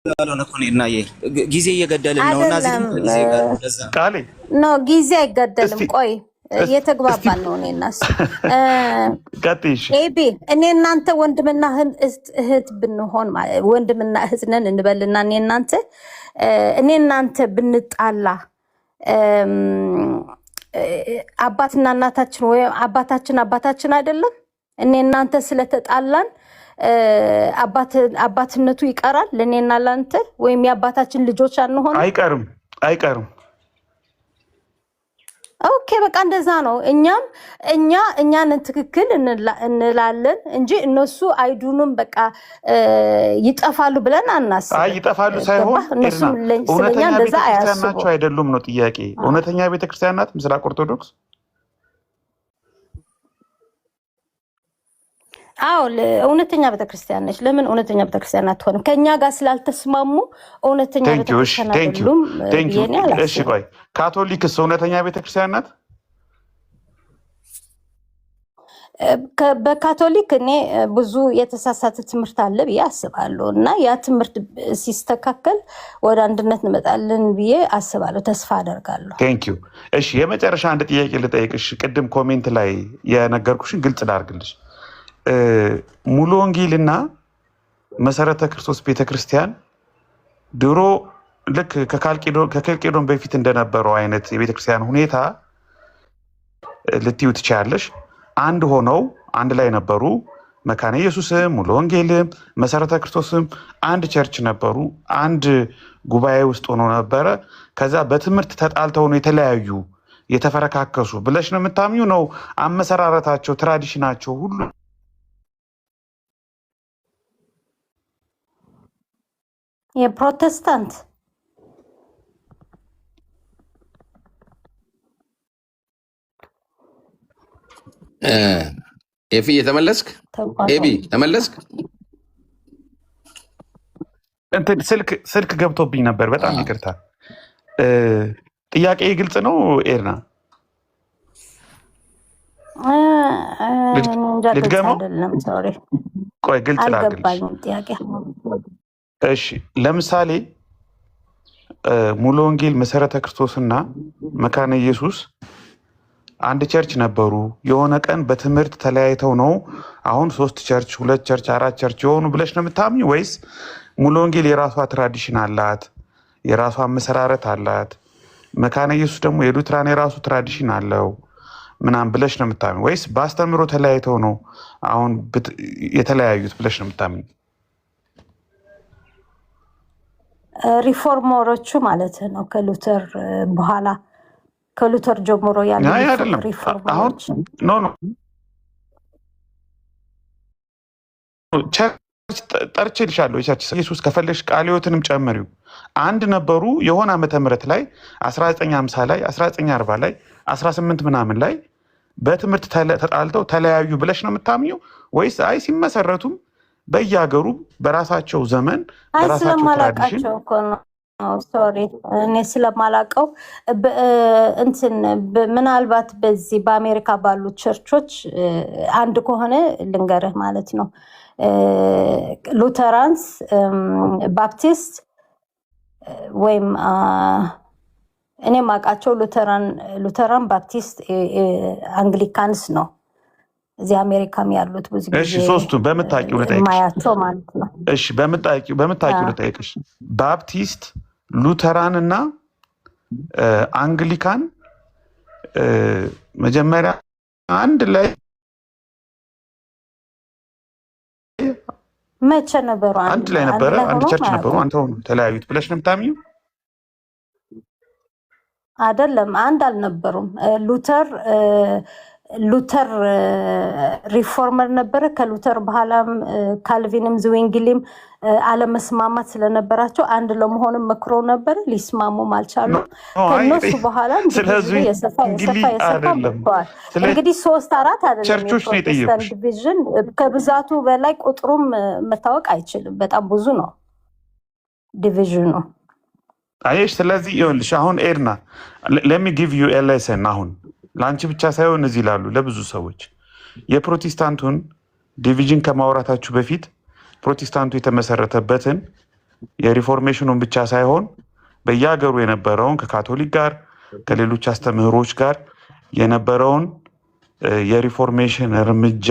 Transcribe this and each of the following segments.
ያልሆነ እኮ እና ጊዜ እየገደልን ነው እና እዚህ ደግሞ ጊዜ ጋር ለዛ ቃሌ ነው ጊዜ አይገደልም። ቆይ እየተግባባን ነው እኔና እሱ። ቀጥይሽ ኤቢ እኔ እናንተ ወንድምና እህት ብንሆን ወንድምና እህት ነን እንበልና እኔ እናንተ ብንጣላ አባትና እናታችን ወይ አባታችን አይደለም? እኔ እናንተ ስለተጣላን አባትነቱ ይቀራል ለኔና ላንተ? ወይም የአባታችን ልጆች አንሆን? አይቀርም። ኦኬ በቃ እንደዛ ነው። እኛን ትክክል እንላለን እንጂ እነሱ አይዱንም በቃ ይጠፋሉ ብለን አናስብ። ይጠፋሉ ሳይሆን ስለኛ እንደዛ አያስቡ አይደሉም ነው ጥያቄ። እውነተኛ ቤተክርስቲያን ናት ምስራቅ ኦርቶዶክስ? አዎ እውነተኛ ቤተክርስቲያን ነች። ለምን እውነተኛ ቤተክርስቲያን አትሆንም? ከኛ ጋር ስላልተስማሙ እውነተኛ ቤተክርስቲያን አይደሉም። እሺ ቆይ ካቶሊክስ እውነተኛ ቤተክርስቲያን ናት? በካቶሊክ እኔ ብዙ የተሳሳተ ትምህርት አለ ብዬ አስባለሁ እና ያ ትምህርት ሲስተካከል ወደ አንድነት እንመጣለን ብዬ አስባለሁ፣ ተስፋ አደርጋለሁ። ቴንኪው። እሺ የመጨረሻ አንድ ጥያቄ ልጠይቅሽ። ቅድም ኮሜንት ላይ የነገርኩሽን ግልጽ ላድርግልሽ። ሙሉ ወንጌልና መሰረተ ክርስቶስ ቤተክርስቲያን ድሮ ልክ ከከልቄዶን በፊት እንደነበረው አይነት የቤተክርስቲያን ሁኔታ ልትዩ ትችያለሽ። አንድ ሆነው አንድ ላይ ነበሩ። መካነ ኢየሱስም ሙሉ ወንጌልም መሰረተ ክርስቶስም አንድ ቸርች ነበሩ። አንድ ጉባኤ ውስጥ ሆኖ ነበረ። ከዛ በትምህርት ተጣልተው ነው የተለያዩ የተፈረካከሱ ብለሽ ነው የምታምኙ? ነው አመሰራረታቸው ትራዲሽናቸው ሁሉ የፕሮቴስታንት ኤፊ የተመለስክ ኤቢ ተመለስክ? ስልክ ገብቶብኝ ነበር። በጣም ይቅርታ። ጥያቄ ግልጽ ነው ኤርና? ልድገመው? ቆይ ግልጽ ላድርግልሽ። እሺ ለምሳሌ ሙሉ ወንጌል መሰረተ ክርስቶስና መካነ ኢየሱስ አንድ ቸርች ነበሩ። የሆነ ቀን በትምህርት ተለያይተው ነው አሁን 3 ቸርች 2 ቸርች 4 ቸርች የሆኑ ብለሽ ነው የምታምኚ? ወይስ ሙሉ ወንጌል የራሷ ትራዲሽን አላት፣ የራሷ መሰራረት አላት፣ መካነ ኢየሱስ ደግሞ የሉትራን የራሱ ትራዲሽን አለው ምናምን ብለሽ ነው የምታምኚ? ወይስ በአስተምሮ ተለያይተው ነው አሁን የተለያዩት ብለሽ ነው የምታምኚ? ሪፎርመሮቹ ማለት ነው ከሉተር በኋላ ከሉተር ጀምሮ ያሉ ሪፎርመሮች ቸርች ጠርቼልሻለሁ። የቸርች ኢየሱስ ከፈለሽ ቃለ ሕይወትንም ጨምሪው አንድ ነበሩ። የሆነ ዓመተ ምህረት ላይ 1950 ላይ 1940 ላይ 18 ምናምን ላይ በትምህርት ተጣልተው ተለያዩ ብለሽ ነው የምታምኚው? ወይስ አይ ሲመሰረቱም በየሀገሩ በራሳቸው ዘመን በራሳቸው ትራዲሽን ሶሪ እኔ ስለማላውቀው ምናልባት በዚህ በአሜሪካ ባሉ ቸርቾች አንድ ከሆነ ልንገርህ ማለት ነው። ሉተራንስ፣ ባፕቲስት ወይም እኔ ማውቃቸው ሉተራን፣ ባፕቲስት፣ አንግሊካንስ ነው እዚህ አሜሪካም ያሉት ብዙ ጊዜ። ሶስቱ በምታውቂው ልጠይቅሽ ማለት ነው። እሺ በምታውቂው ልጠይቅሽ። ባፕቲስት፣ ሉተራን እና አንግሊካን መጀመሪያ አንድ ላይ መቼ ነበሩ? አንድ ላይ ነበረ፣ አንድ ቸርች ነበሩ። አንተ ሆኑ ተለያዩት ብለሽ ነው የምታምኚው? አይደለም፣ አንድ አልነበሩም። ሉተር ሪፎርመር ነበረ። ከሉተር በኋላም ካልቪንም ዝዊንግሊም አለመስማማት ስለነበራቸው አንድ ለመሆንም መክረው ነበረ። ሊስማሙም አልቻሉም። ከነሱ በኋላ የሰፋ እንግዲህ 3-4 አይደለም የፕሮቴስታንት ዲቪዥን። ከብዛቱ በላይ ቁጥሩም መታወቅ አይችልም። በጣም ብዙ ነው ዲቪዥኑ። አየሽ። ስለዚህ ይኸውልሽ አሁን ኤርና let me give you a lesson አሁን ለአንቺ ብቻ ሳይሆን እዚህ ላሉ ለብዙ ሰዎች የፕሮቴስታንቱን ዲቪዥን ከማውራታችሁ በፊት ፕሮቴስታንቱ የተመሰረተበትን የሪፎርሜሽኑን ብቻ ሳይሆን በየሀገሩ የነበረውን ከካቶሊክ ጋር ከሌሎች አስተምህሮች ጋር የነበረውን የሪፎርሜሽን እርምጃ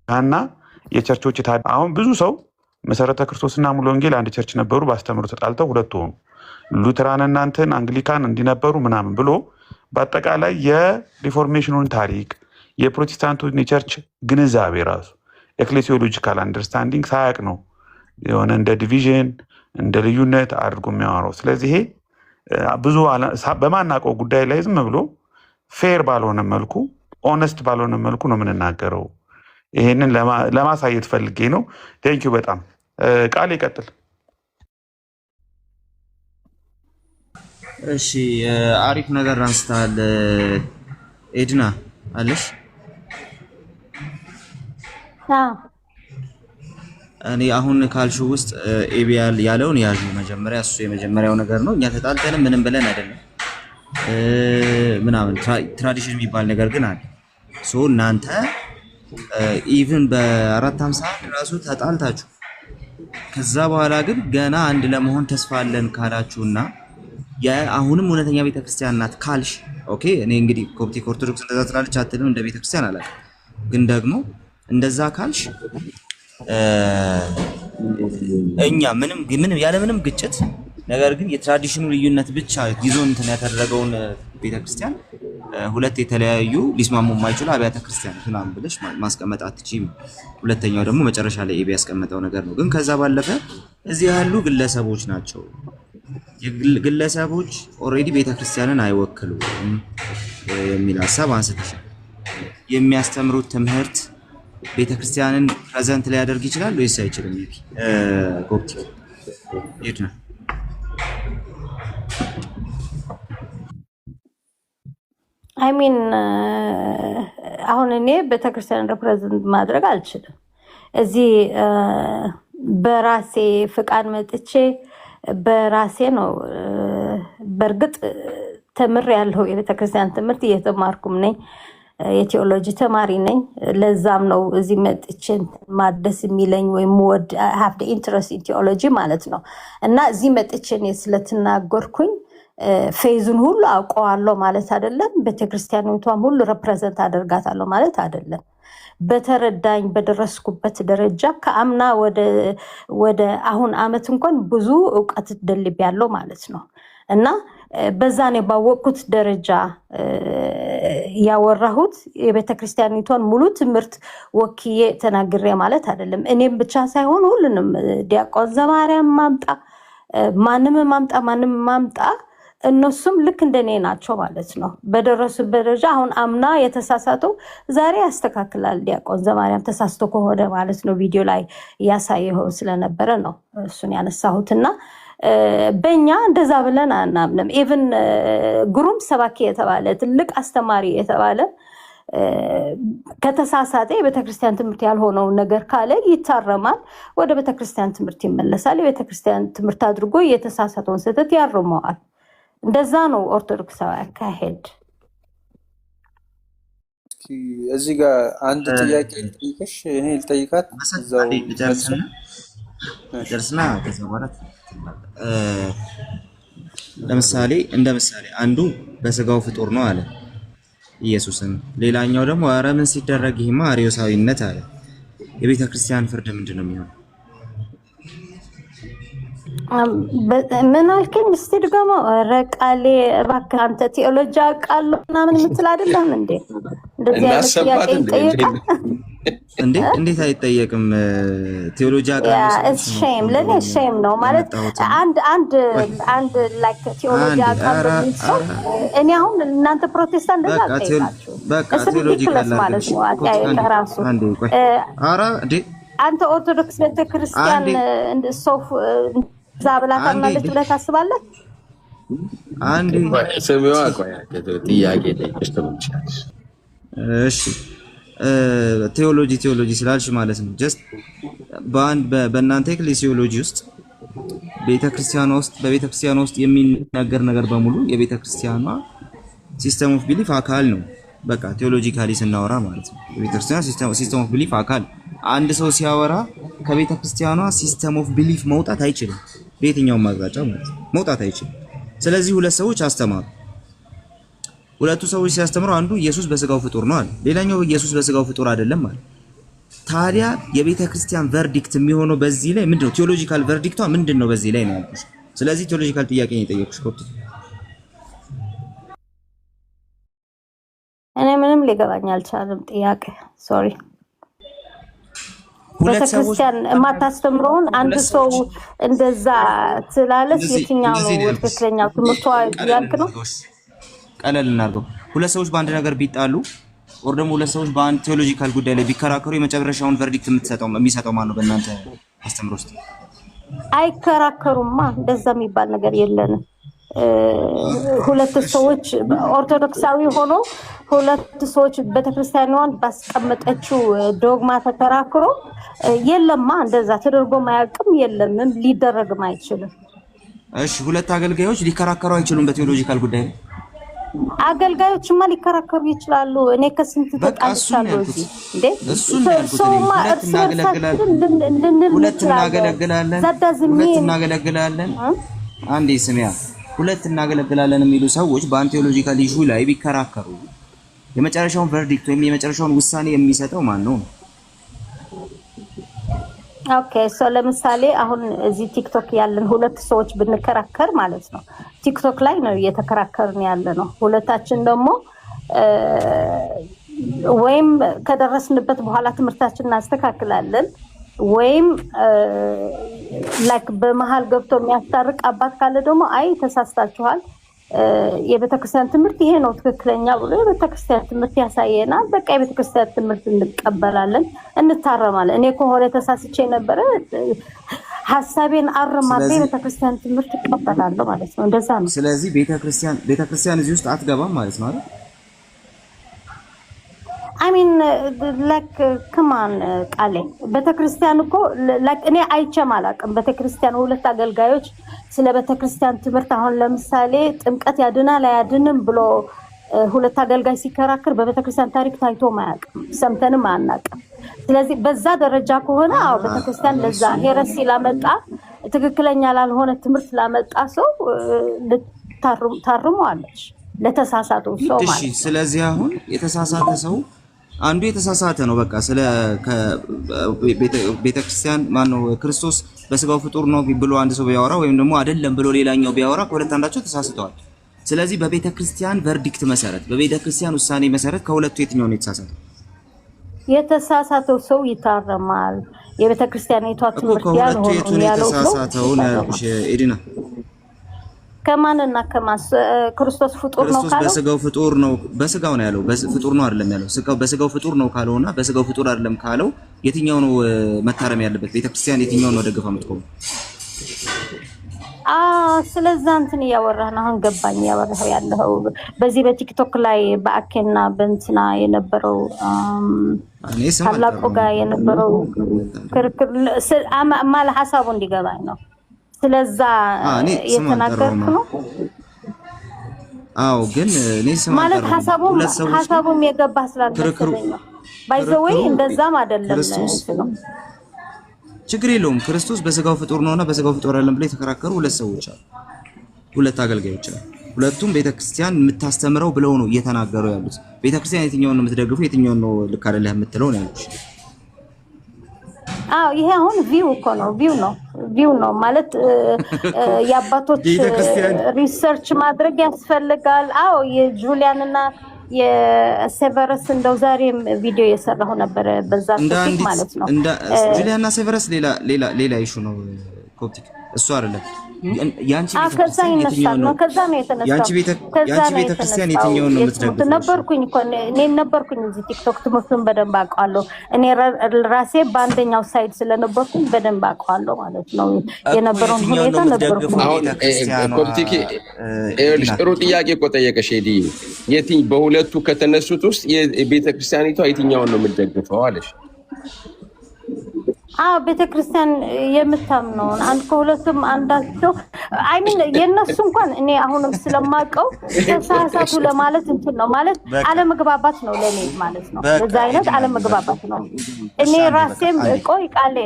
እና የቸርቾች አሁን ብዙ ሰው መሰረተ ክርስቶስና ሙሉ ወንጌል አንድ ቸርች ነበሩ፣ በአስተምህሮ ተጣልተው ሁለት ሆኑ። ሉተራን እናንተን አንግሊካን እንዲነበሩ ምናምን ብሎ በአጠቃላይ የሪፎርሜሽኑን ታሪክ የፕሮቴስታንቱን የቸርች ግንዛቤ ራሱ ኤክሌሲዮሎጂካል አንደርስታንዲንግ ሳያቅ ነው የሆነ እንደ ዲቪዥን እንደ ልዩነት አድርጎ የሚያወራው። ስለዚህ ይሄ ብዙ በማናውቀው ጉዳይ ላይ ዝም ብሎ ፌር ባልሆነ መልኩ ኦነስት ባልሆነ መልኩ ነው የምንናገረው። ይሄንን ለማሳየት ፈልጌ ነው። ቴንኪዩ በጣም ቃል ይቀጥል። እሺ አሪፍ ነገር አንስተሃል ኤድና አለሽ። እኔ አሁን ካልሽው ውስጥ ኤቢያል ያለውን ያዡ መጀመሪያ እሱ የመጀመሪያው ነገር ነው። እኛ ተጣልተንም ምንም ብለን አይደለም ምናምን ትራዲሽን የሚባል ነገር ግን አለ። ሶ እናንተ ኢቭን በ451 ራሱ ተጣልታችሁ ከዛ በኋላ ግን ገና አንድ ለመሆን ተስፋ አለን ካላችሁና አሁንም እውነተኛ ቤተክርስቲያን ናት ካልሽ ኦኬ። እኔ እንግዲህ ኮፕቲክ ኦርቶዶክስ እንደዛ ትላለች አትልም እንደ ቤተክርስቲያን አላውቅም፣ ግን ደግሞ እንደዛ ካልሽ እኛ ምንም ያለ ምንም ግጭት ነገር ግን የትራዲሽኑ ልዩነት ብቻ ይዞ እንትን ያደረገውን ቤተክርስቲያን ሁለት የተለያዩ ሊስማሙ የማይችሉ አብያተ ክርስቲያናት ምናምን ብለሽ ማስቀመጥ አትችይም። ሁለተኛው ደግሞ መጨረሻ ላይ ኤቢ ያስቀመጠው ነገር ነው። ግን ከዛ ባለፈ እዚህ ያሉ ግለሰቦች ናቸው። ግለሰቦች ኦልሬዲ ቤተክርስቲያንን አይወክሉም የሚል ሀሳብ አንስተሻል። የሚያስተምሩት ትምህርት ቤተክርስቲያንን ፕሬዘንት ሊያደርግ ይችላል ወይስ አይችልም? ኮፕቲክ ይድና አይሚን አሁን እኔ ቤተክርስቲያን ሪፕሬዘንት ማድረግ አልችልም። እዚህ በራሴ ፍቃድ መጥቼ በራሴ ነው። በእርግጥ ተምር ያለው የቤተክርስቲያን ትምህርት እየተማርኩም ነኝ፣ የቴዎሎጂ ተማሪ ነኝ። ለዛም ነው እዚህ መጥቼ ማደስ የሚለኝ ወይም ወድ ሃፍ ኢንትረስት ኢን ቴዎሎጂ ማለት ነው። እና እዚህ መጥቼ እኔ ስለተናገርኩኝ ፌዙን ሁሉ አውቀዋለሁ ማለት አይደለም። ቤተክርስቲያኒቷም ሁሉ ሪፕሬዘንት አደርጋታለሁ ማለት አይደለም። በተረዳኝ በደረስኩበት ደረጃ ከአምና ወደ አሁን አመት እንኳን ብዙ እውቀት ደልቤያለሁ ማለት ነው። እና በዛ ነው ባወቅኩት ደረጃ ያወራሁት። የቤተክርስቲያኒቷን ሙሉ ትምህርት ወክዬ ተናግሬ ማለት አይደለም። እኔም ብቻ ሳይሆን ሁሉንም ዲያቆን ዘማርያም ማንም ማምጣ እነሱም ልክ እንደኔ ናቸው ማለት ነው። በደረሱበት ደረጃ አሁን አምና የተሳሳተው ዛሬ ያስተካክላል ዲያቆን ዘማርያም ተሳስቶ ከሆነ ማለት ነው። ቪዲዮ ላይ ያሳየው ስለነበረ ነው እሱን ያነሳሁትና በእኛ እንደዛ ብለን አናምንም። ኢቭን ግሩም ሰባኪ የተባለ ትልቅ አስተማሪ የተባለ ከተሳሳተ የቤተክርስቲያን ትምህርት ያልሆነው ነገር ካለ ይታረማል፣ ወደ ቤተክርስቲያን ትምህርት ይመለሳል። የቤተክርስቲያን ትምህርት አድርጎ የተሳሳተውን ስህተት ያርመዋል። እንደዛ ነው ኦርቶዶክሳዊ አካሄድ። እዚህ ጋር አንድ ጥያቄ ልጠይቅሽ፣ እኔ ልጠይቃት እዛው ጨርስና ከዛ በኋላ ለምሳሌ እንደ ምሳሌ አንዱ በስጋው ፍጡር ነው አለ ኢየሱስን፣ ሌላኛው ደግሞ ኧረ ምን ሲደረግ ይሄማ አርዮሳዊነት አለ። የቤተ ክርስቲያን ፍርድ ምንድን ነው የሚሆነው? ምን አልከኝ? እስቲ ድገመው። ኧረ ቃሌ እባክህ አንተ ቴዎሎጂ አውቃለሁ ምናምን የምትል አይደለም እንዴ? እንደዚህ አይነት ጥያቄ ይጠይቃል እንዴ? እንዴት አይጠየቅም? ቴዎሎጂ አውቃለሁ ሼም ለኔ ሼም ነው ማለት አንድ ላይክ ቴዎሎጂ አውቃለሁ ሰው እኔ አሁን እናንተ ፕሮቴስታንት እንደዛ አትጠይቃችሁ። በቃ ቴዎሎጂ ማለት ነው አጥያየቅ ራሱ ኧረ እንዴ አንተ ኦርቶዶክስ ቤተክርስቲያን ሰው ዛብላታ ማለት ብለህ ታስባለህ? አንዴ ሰሚዋ ቆያ ጥያቄ ጠይቀሽ ተመልሻለሽ። እሺ ቴዎሎጂ ስላልሽ ማለት ነው ጀስት በእናንተ ኤክሌሲዮሎጂ ውስጥ በቤተክርስቲያኗ ውስጥ የሚነገር ነገር በሙሉ የቤተክርስቲያኗ ሲስተም ኦፍ ቢሊፍ አካል ነው። በቃ ቴዎሎጂካሊ ስናወራ ማለት ነው የቤተክርስቲያን ሲስተም ኦፍ ቢሊፍ አካል። አንድ ሰው ሲያወራ ከቤተ ክርስቲያኗ ሲስተም ኦፍ ቢሊፍ መውጣት አይችልም። በየትኛውም አቅጣጫ ማለት ነው መውጣት አይችልም። ስለዚህ ሁለት ሰዎች አስተማሩ። ሁለቱ ሰዎች ሲያስተምሩ አንዱ ኢየሱስ በስጋው ፍጡር ነው አለ፣ ሌላኛው ኢየሱስ በስጋው ፍጡር አይደለም አለ። ታዲያ የቤተ ክርስቲያን ቨርዲክት የሚሆነው በዚህ ላይ ምንድነው? ቴዎሎጂካል ቨርዲክቷ ምንድነው በዚህ ላይ ነው ያልኩሽ። ስለዚህ ቴዎሎጂካል ጥያቄ ነው የጠየቁሽ። እኔ ምንም ሊገባኝ አልቻለም ጥያቄ ሶሪ። ቤተክርስቲያን የማታስተምረውን አንድ ሰው እንደዛ ስላለስ የትኛው ነው ትክክለኛው ትምህርቷ ያልክ ነው? ቀለል እናድርገው። ሁለት ሰዎች በአንድ ነገር ቢጣሉ ወር ደግሞ ሁለት ሰዎች በአንድ ቴዎሎጂካል ጉዳይ ላይ ቢከራከሩ የመጨረሻውን ቨርዲክት የሚሰጠው ማን ነው በእናንተ አስተምሮ ውስጥ? አይከራከሩማ፣ እንደዛ የሚባል ነገር የለንም። ሁለት ሰዎች ኦርቶዶክሳዊ ሆኖ ሁለት ሰዎች ቤተክርስቲያኗን ባስቀመጠችው ዶግማ ተከራክሮ የለማ፣ እንደዛ ተደርጎ ማያውቅም፣ የለምም፣ ሊደረግም አይችልም። እሺ ሁለት አገልጋዮች ሊከራከሩ አይችሉም በቴዎሎጂካል ጉዳይ ላይ? አገልጋዮችማ ሊከራከሩ ይችላሉ። እኔ ከስንት ተጣልቻለሁ እዚህ እንዴ ሰውማ እርስ በርሳችን ሁለት እናገለግላለን አንዴ ስሚያ ሁለት እናገለግላለን የሚሉ ሰዎች በአንድ ቴዎሎጂካል ኢሹ ላይ ቢከራከሩ የመጨረሻውን ቨርዲክት ወይም የመጨረሻውን ውሳኔ የሚሰጠው ማን ነው? ኦኬ ሶ ለምሳሌ አሁን እዚህ ቲክቶክ ያለን ሁለት ሰዎች ብንከራከር ማለት ነው፣ ቲክቶክ ላይ ነው እየተከራከርን ያለ ነው። ሁለታችን ደግሞ ወይም ከደረስንበት በኋላ ትምህርታችንን እናስተካክላለን ወይም ላይክ በመሃል ገብቶ የሚያስታርቅ አባት ካለ ደግሞ አይ ተሳስታችኋል፣ የቤተክርስቲያን ትምህርት ይሄ ነው ትክክለኛ ብሎ የቤተክርስቲያን ትምህርት ያሳየናል። በቃ የቤተክርስቲያን ትምህርት እንቀበላለን፣ እንታረማለን። እኔ ከሆነ ተሳስቼ ነበረ ሐሳቤን አርማለሁ፣ የቤተክርስቲያን ትምህርት እቀበላለሁ ማለት ነው። እንደዛ ነው። ስለዚህ ቤተክርስቲያን እዚህ ውስጥ አትገባም ማለት ነው አይደል? I mean like come on ቃሌ ቤተክርስቲያን እኮ like እኔ አይቼም አላውቅም። ቤተክርስቲያን ሁለት አገልጋዮች ስለ ቤተክርስቲያን ትምህርት አሁን ለምሳሌ ጥምቀት ያድናል አያድንም ብሎ ሁለት አገልጋይ ሲከራከር በቤተክርስቲያን ታሪክ ታይቶ ማያውቅም፣ ሰምተንም አናውቅም። ስለዚህ በዛ ደረጃ ከሆነ አዎ ቤተክርስቲያን ለዛ ሄረሲ ላመጣ ትክክለኛ ላልሆነ ትምህርት ላመጣ ሰው ታርመዋለች፣ ለተሳሳተው ሰው ማለት። እሺ ስለዚህ አሁን የተሳሳተ ሰው አንዱ የተሳሳተ ነው በቃ ስለ ቤተክርስቲያን ማን ነው ክርስቶስ በስጋው ፍጡር ነው ብሎ አንድ ሰው ቢያወራ ወይም ደግሞ አይደለም ብሎ ሌላኛው ቢያወራ ከሁለት አንዳቸው ተሳስተዋል። ስለዚህ በቤተክርስቲያን ቨርዲክት መሰረት በቤተክርስቲያን ውሳኔ መሰረት ከሁለቱ የትኛው ነው የተሳሳተው? የተሳሳተው ሰው ይታረማል። የቤተክርስቲያኒቷ ትምህርት ያልሆነ ያለው ሰው የተሳሳተው ነው ያልኩሽ ኤዲና። ከማንና ከማን? ክርስቶስ ፍጡር ነው ካለው በስጋው ፍጡር ነው፣ በስጋው ነው ያለው፣ ፍጡር ነው አይደለም ያለው። በስጋው ፍጡር ነው ካለውና በስጋው ፍጡር አይደለም ካለው የትኛው ነው መታረም ያለበት? ቤተክርስቲያን የትኛው ነው ደግፋ የምትቆመው? ስለዛ እንትን እያወራህ ነው። አሁን ገባኝ እያወራህ ያለው በዚህ በቲክቶክ ላይ በአኬና በእንትና የነበረው ታላቁ ጋር የነበረው ክርክር ማለ ሐሳቡ እንዲገባኝ ነው። ስለዛ የተናገርኩ ነው። አዎ ግን እኔ ማለት ሐሳቡም የገባህ ስላልመሰለኝ ነው። ባይዘወይ እንደዛም አይደለም ነው። ችግር የለውም። ክርስቶስ በስጋው ፍጡር ነውና በስጋው ፍጡር አይደለም ብለው የተከራከሩ ሁለት ሰዎች አሉ፣ ሁለት አገልጋዮች አሉ። ሁለቱም ቤተክርስቲያን የምታስተምረው ብለው ነው እየተናገሩ ያሉት። ቤተክርስቲያን የትኛውን ነው የምትደግፈው የትኛውን ነው ልክ አይደለም የምትለው ነው ያሉት። ይሄ አሁን ቪው እኮ ነው፣ ቪው ነው ማለት የአባቶች ሪሰርች ማድረግ ያስፈልጋል። የጁሊያንና የሴቨረስ እንደው ዛሬም ቪዲዮ የሰራሁ ነበር በዛ ቶፒክ ማለት ነው። ጁሊያና ሴቨረስ ሌላ ኢሹ ነው ኮፕቲክ እሱ አይደለም። ያንቺ ቤተክርስቲያን የትኛውን ነው የምትደግፈው? ነበርኩኝ እኮ እኔ ነበርኩኝ እዚህ ቲክቶክ ትምህርቱን በደንብ አውቀዋለሁ። እኔ ራሴ በአንደኛው ሳይድ ስለነበርኩኝ በደንብ አውቀዋለሁ ማለት ነው። የነበረውን ሁኔታ ነበርኩኝ። ኮፕቲክ ጥሩ ጥያቄ እኮ ጠየቀሽ ሄዲ። በሁለቱ ከተነሱት ውስጥ ቤተክርስቲያኒቷ የትኛውን ነው የምትደግፈው አለሽ? ቤተክርስቲያን የምታምነውን አንድ ከሁለቱም አንዳቸው አይሚን የነሱ እንኳን እኔ አሁንም ስለማቀው ተሳሳቱ ለማለት እንትን ነው ማለት አለመግባባት ነው ለኔ ማለት ነው። በዛ አይነት አለመግባባት ነው። እኔ ራሴም ቆይ ቃሌ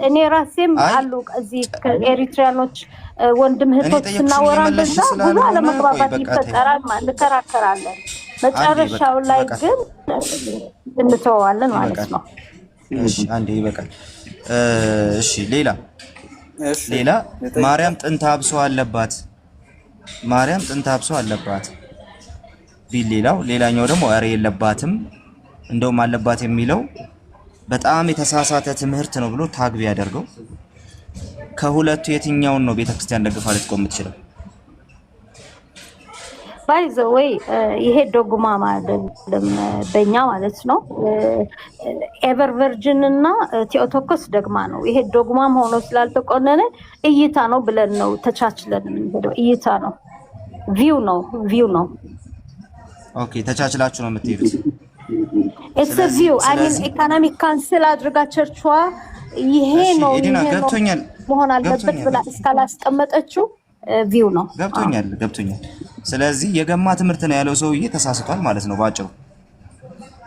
እኔ ራሴም አሉ እዚህ ከኤሪትሪያኖች ወንድም እህቶች ስናወራ እንደዛ ብዙ አለመግባባት ይፈጠራል ማለት እንከራከራለን። መጨረሻው ላይ ግን እንተዋለን ማለት ነው። እሺ አንዴ ይበቃል። እሺ ሌላ ማርያም ጥንተ አብሶ አለባት። ማርያም ጥንተ አብሶ አለባት ቢል ሌላኛው ደግሞ ኧረ የለባትም እንደውም አለባት የሚለው በጣም የተሳሳተ ትምህርት ነው ብሎ ታግቢ ያደርገው። ከሁለቱ የትኛውን ነው ቤተክርስቲያን ደግፋ ልትቆም የምትችለው? ባይ ዘ ወይ ይሄ ዶግማ አይደለም በእኛ ማለት ነው። ኤቨር ቨርጅን እና ቴዎቶኮስ ደግማ ነው። ይሄ ዶግማም ሆኖ ስላልተቆነነ እይታ ነው ብለን ነው ተቻችለን የምንሄደው። እይታ ነው፣ ቪው ነው። ኦኬ ተቻችላችሁ ነው የምትሄዱት። ኢትስ ቪው አይ ሚን ኢኮኖሚክ ካንስል አድርጋ ቸርቿ ይሄ ነው መሆን አለበት ብላ እስካላስቀመጠችው ቪው ነው። ገብቶኛል። ስለዚህ የገማ ትምህርት ነው ያለው ሰውዬ ተሳስቷል ማለት ነው ባጭሩ።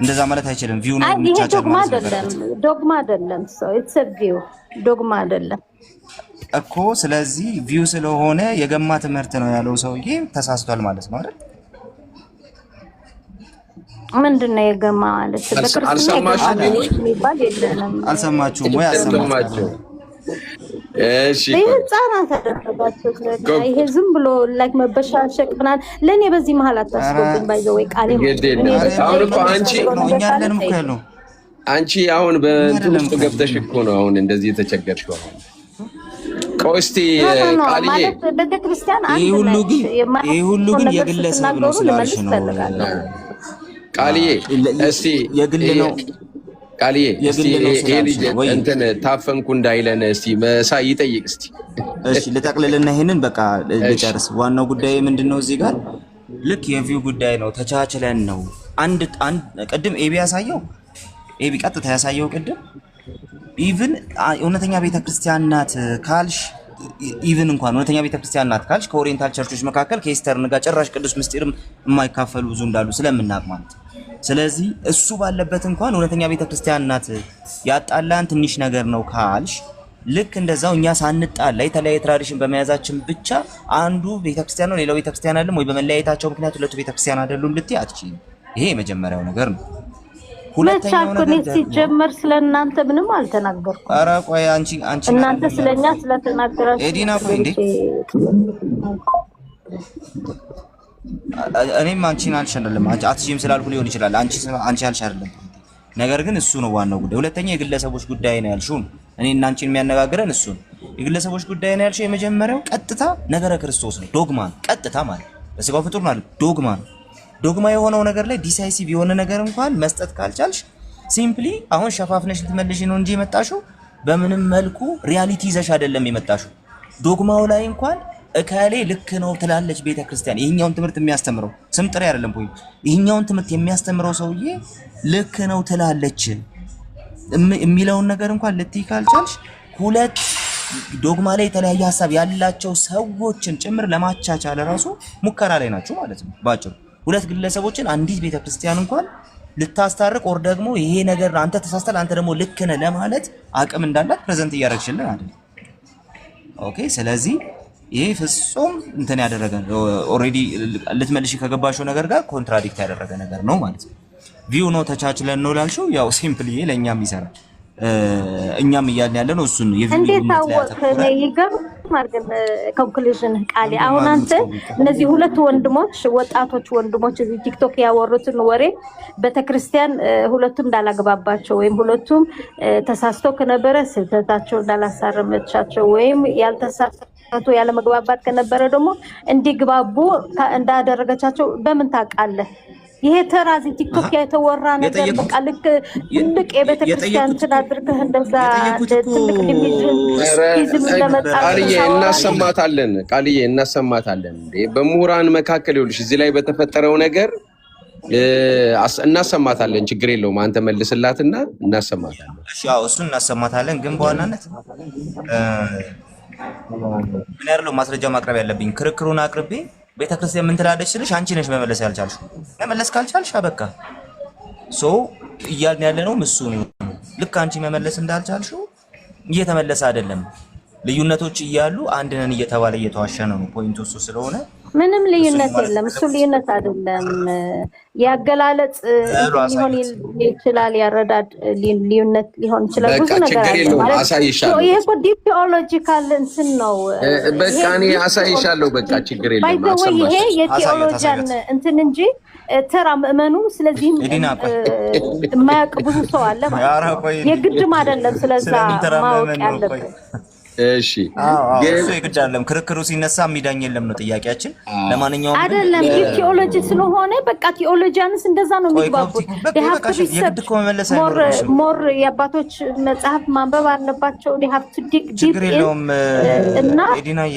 እንደዛ ማለት አይችልም። ቪው ነው የሚቻቻል ማለት ነው። ዶግማ አይደለም ሰው ኢትስ ቪው ዶግማ አይደለም እኮ። ስለዚህ ቪው ስለሆነ የገማ ትምህርት ነው ያለው ሰውዬ ተሳስቷል ማለት ነው አይደል? ምንድነው የገማ ማለት? አልሰማችሁም ወይ? አሰማችሁ? እሺ ህፃናት ተደረጋቸው። ይሄ ዝም ብሎ ላይክ መበሻሸቅ ምናምን ለኔ በዚህ መሀል አታስቆብኝ። ባይዘው ወይ ቃሌ አሁን እኮ አንቺ አሁን በእንትን ውስጥ ገብተሽ እኮ ነው አሁን እንደዚህ የተቸገርሽው። ቆይ እስኪ ቃልዬ ቤተክርስቲያን ይሄ ሁሉ ግን የግለሰብ ነው ስላልሽ ነው ቃልዬ። እስቲ የግል ነው ቃልዬ እስቲ ይሄ ልጅ እንትን ታፈንኩ እንዳይለን እስቲ መሳይ ይጠይቅ እስቲ። እሺ ልጠቅልልና ይሄንን በቃ ልጨርስ። ዋናው ጉዳይ ምንድነው እዚህ ጋር ልክ የቪው ጉዳይ ነው። ተቻችለን ነው አንድ ቅድም ኤቢ ያሳየው ኤቢ ቀጥታ ያሳየው ቅድም ኢቭን እውነተኛ ቤተክርስቲያን ናት ካልሽ ኢቭን እንኳን እውነተኛ ቤተክርስቲያን ናት ካልሽ ከኦሪየንታል ቸርቾች መካከል ከኢስተርን ጋር ጭራሽ ቅዱስ ምስጢርም የማይካፈሉ ብዙ እንዳሉ ስለምናቅ ማለት። ስለዚህ እሱ ባለበት እንኳን እውነተኛ ቤተክርስቲያን ናት ያጣላን ትንሽ ነገር ነው ካልሽ ልክ እንደዛው እኛ ሳንጣላ የተለያየ ትራዲሽን በመያዛችን ብቻ አንዱ ቤተክርስቲያን ነው ሌላው ቤተክርስቲያን አይደለም ወይ በመለያየታቸው ምክንያት ሁለቱ ቤተክርስቲያን አይደሉም ልትይ አትችይም። ይሄ የመጀመሪያው ነገር ነው። ሁለተኛው ነገር ሲጀመር ስለእናንተ ምንም አልተናገርኩም። ኧረ ቆይ አንቺ እናንተ ስለኛ ስለተናገራችሁ ኤዲና ቆይ እንዴ እኔም አንቺን አልሽ አይደለም አትሽም ስላልኩ ሊሆን ይችላል። አንቺ አልሽ አይደለም። ነገር ግን እሱ ነው ዋናው ጉዳይ። ሁለተኛ የግለሰቦች ጉዳይ ነው ያልሽው። እኔ እና አንቺን የሚያነጋግረን እሱ ነው። የግለሰቦች ጉዳይ ነው ያልሽው። የመጀመሪያው ቀጥታ ነገረ ክርስቶስ ነው። ዶግማ ቀጥታ ማለት በስጋው ፍጡር ማለት ዶግማ ነው። ዶግማ የሆነው ነገር ላይ ዲሳይሲቭ የሆነ ነገር እንኳን መስጠት ካልቻልሽ ሲምፕሊ አሁን ሸፋፍነሽ ልትመልሽ ነው እንጂ የመጣሽው በምንም መልኩ ሪያሊቲ ይዘሽ አይደለም የመጣሽው። ዶግማው ላይ እንኳን እካሌ ልክ ነው ትላለች ቤተክርስቲያን። ይሄኛውን ትምህርት የሚያስተምረው ስም ጥሪ አይደለም ፖይንት። ይሄኛውን ትምህርት የሚያስተምረው ሰውዬ ልክ ነው ትላለች የሚለውን ነገር እንኳን ልትይ ካልቻልሽ ሁለት ዶግማ ላይ የተለያየ ሐሳብ ያላቸው ሰዎችን ጭምር ለማቻቻል ራሱ ሙከራ ላይ ናቸው ማለት ነው ባጭሩ። ሁለት ግለሰቦችን አንዲት ቤተክርስቲያን እንኳን ልታስታርቅ ወር ደግሞ ይሄ ነገር አንተ ተሳስተል አንተ ደግሞ ልክ ነህ ለማለት አቅም እንዳላት ፕሬዘንት እያደረግሽልን አይደል? ኦኬ። ስለዚህ ይሄ ፍጹም እንትን ያደረገ ኦሬዲ ልትመልሽ ከገባሽው ነገር ጋር ኮንትራዲክት ያደረገ ነገር ነው ማለት ነው። ቪው ነው ተቻችለን ነው ላልሽው ያው ሲምፕሊ ለኛም ይሰራል። እኛም እያልን ያለ ነው እሱን እንዴት ታወቀ ይገርማል። ግን ኮንክሉዥን ቃሌ አሁን አንተ እነዚህ ሁለት ወንድሞች ወጣቶች ወንድሞች እዚህ ቲክቶክ ያወሩትን ወሬ ቤተክርስቲያን ሁለቱም እንዳላገባባቸው ወይም ሁለቱም ተሳስተው ከነበረ ስህተታቸው እንዳላሳረመቻቸው ወይም ያልተሳሳቱ ያለ መግባባት ከነበረ ደግሞ እንዲግባቡ እንዳደረገቻቸው በምን ታውቃለህ? ይሄ ተራዚ ቲክቶክ የተወራ ነገር በቃ ልክ ትልቅ የቤተክርስቲያን ትናድርክህ እንደዛ ትልቅ ዲቪዥን ለመጣ ቃልዬ እናሰማታለን እንዴ በምሁራን መካከል ይኸውልሽ እዚህ ላይ በተፈጠረው ነገር እናሰማታለን። ችግር የለውም። አንተ መልስላትና እናሰማታለን። እሺ ያው እሱን እናሰማታለን። ግን በዋናነት ምን ያለው ማስረጃ ማቅረብ ያለብኝ ክርክሩን አቅርቤ ቤተክርስቲያን ምን ትላለች ስልሽ አንቺ ነሽ መመለስ ያልቻልሽው። መመለስ ካልቻልሽ በቃ ሶ እያልን ያለነው እሱ ነው። ልክ አንቺ መመለስ እንዳልቻልሽው እየተመለሰ አይደለም። ልዩነቶች እያሉ አንድ ነን እየተባለ እየተዋሸነ ነው። ፖይንቱ እሱ ስለሆነ ምንም ልዩነት የለም። እሱ ልዩነት አይደለም። ያገላለጽ ሊሆን ይችላል፣ ያረዳድ ልዩነት ሊሆን ይችላል። ብዙ ነገር አለ ማለት አሳይሻለሁ። ይሄ እኮ ዲፕ ቴዎሎጂካል እንትን ነው። በቃ እኔ አሳይሻለሁ። በቃ ችግር የለም። ባይዘው ይሄ የቴዎሎጂያን እንትን እንጂ ተራ ምእመኑ ስለዚህም የማያውቅ ብዙ ሰው አለ ማለት ነው። የግድም አይደለም ስለዛ ማወቅ ያለበት። እሺ ግን የግድ አይደለም። ክርክሩ ሲነሳ የሚዳኝ የለም ነው ጥያቄያችን። ለማንኛውም አይደለም ቲኦሎጂ ስለሆነ በቃ ቲኦሎጂያንስ እንደዛ ነው የሚግባቡት። ሞር የአባቶች መጽሐፍ ማንበብ አለባቸው። ችግር የለውም እና ኤዲናዬ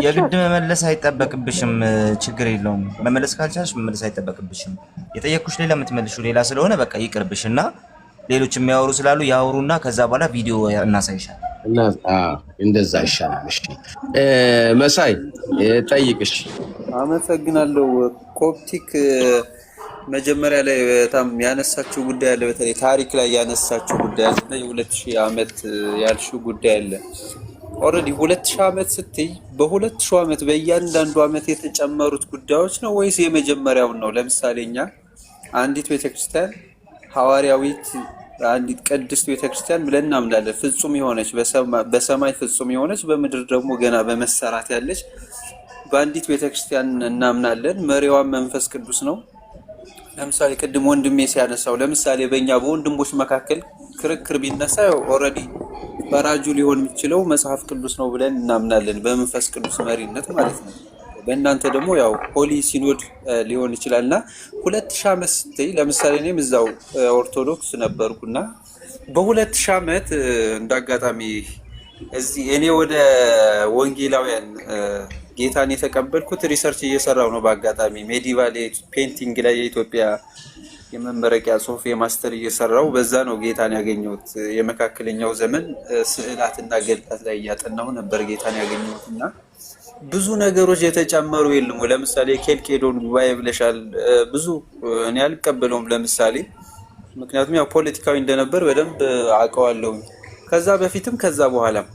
የግድ መመለስ አይጠበቅብሽም። ችግር የለውም። መመለስ ካልቻልሽ መመለስ አይጠበቅብሽም። የጠየኩሽ ሌላ የምትመልሺው ሌላ ስለሆነ በቃ ይቅርብሽ እና ሌሎች የሚያወሩ ስላሉ ያወሩና ከዛ በኋላ ቪዲዮ እናሳይሻል። እንደዛ ይሻላል። እሺ መሳይ ጠይቅሽ። አመሰግናለሁ። ኮፕቲክ መጀመሪያ ላይ በጣም ያነሳችው ጉዳይ አለ። በተለይ ታሪክ ላይ ያነሳችው ጉዳይ አለ። የ2000 ዓመት ያልሽው ጉዳይ አለ። ኦልሬዲ 2000 ዓመት ስትይ በ2000 ዓመት በእያንዳንዱ ዓመት የተጨመሩት ጉዳዮች ነው ወይስ የመጀመሪያውን ነው? ለምሳሌ እኛ አንዲት ቤተክርስቲያን ሐዋርያዊት አንዲት ቅድስት ቤተክርስቲያን ብለን እናምናለን። ፍጹም የሆነች በሰማይ ፍጹም የሆነች በምድር ደግሞ ገና በመሰራት ያለች በአንዲት ቤተክርስቲያን እናምናለን። መሪዋን መንፈስ ቅዱስ ነው። ለምሳሌ ቅድም ወንድሜ ሲያነሳው ለምሳሌ በእኛ በወንድሞች መካከል ክርክር ቢነሳ ኦልሬዲ ፈራጁ ሊሆን የሚችለው መጽሐፍ ቅዱስ ነው ብለን እናምናለን፣ በመንፈስ ቅዱስ መሪነት ማለት ነው። በእናንተ ደግሞ ያው ሆሊ ሲኖድ ሊሆን ይችላል። እና 2000 ዓመት ስትይ ለምሳሌ እኔም እዛው ኦርቶዶክስ ነበርኩና በ2000 ዓመት እንዳጋጣሚ እዚህ እኔ ወደ ወንጌላውያን ጌታን የተቀበልኩት ሪሰርች እየሰራው ነው። በአጋጣሚ ሜዲቫል ፔንቲንግ ላይ የኢትዮጵያ የመመረቂያ ጽሁፍ የማስተር እየሰራው በዛ ነው ጌታን ያገኘሁት። የመካከለኛው ዘመን ስዕላትና ገልጣት ላይ እያጠናሁ ነበር ጌታን ያገኘሁት እና ብዙ ነገሮች የተጨመሩ የለም። ለምሳሌ ኬልቄዶን ጉባኤ ብለሻል። ብዙ እኔ አልቀበለውም ለምሳሌ ምክንያቱም ያው ፖለቲካዊ እንደነበር በደንብ አውቀዋለሁ። ከዛ በፊትም ከዛ በኋላም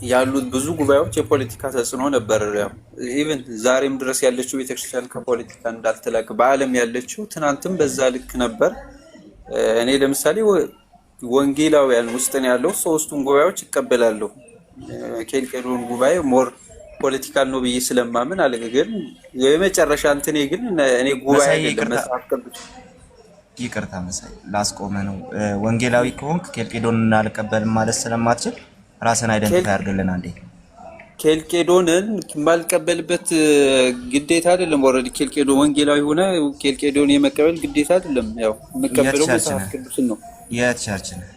ያሉት ብዙ ጉባኤዎች የፖለቲካ ተጽዕኖ ነበር። ያው ኢቭን ዛሬም ድረስ ያለችው ቤተክርስቲያን ከፖለቲካ እንዳልተላቀ በዓለም ያለችው ትናንትም በዛ ልክ ነበር። እኔ ለምሳሌ ወንጌላውያን ውስጥ ነው ያለው ሶስቱን ጉባኤዎች ይቀበላለሁ። ኬልቄዶን ጉባኤ ሞር ፖለቲካል ነው ብዬ ስለማምን አለ። ግን የመጨረሻ እንትኔ ግን እኔ ጉባኤ አይደለም መጽሐፍ ቅዱስ። ይቅርታ መሳይ ላስቆመ ነው። ወንጌላዊ ከሆንክ ኬልቄዶንን አልቀበልም ማለት ስለማትችል ራስን አይደንቲፋይ አድርግልን አንዴ። ኬልቄዶንን የማልቀበልበት ግዴታ አይደለም። ኦልሬዲ ኬልቄዶን ወንጌላዊ ሆነ ኬልቄዶን የመቀበል ግዴታ አይደለም። ያው የምቀበለው መጽሐፍ ቅዱስን ነው። የት ቸርች ነው?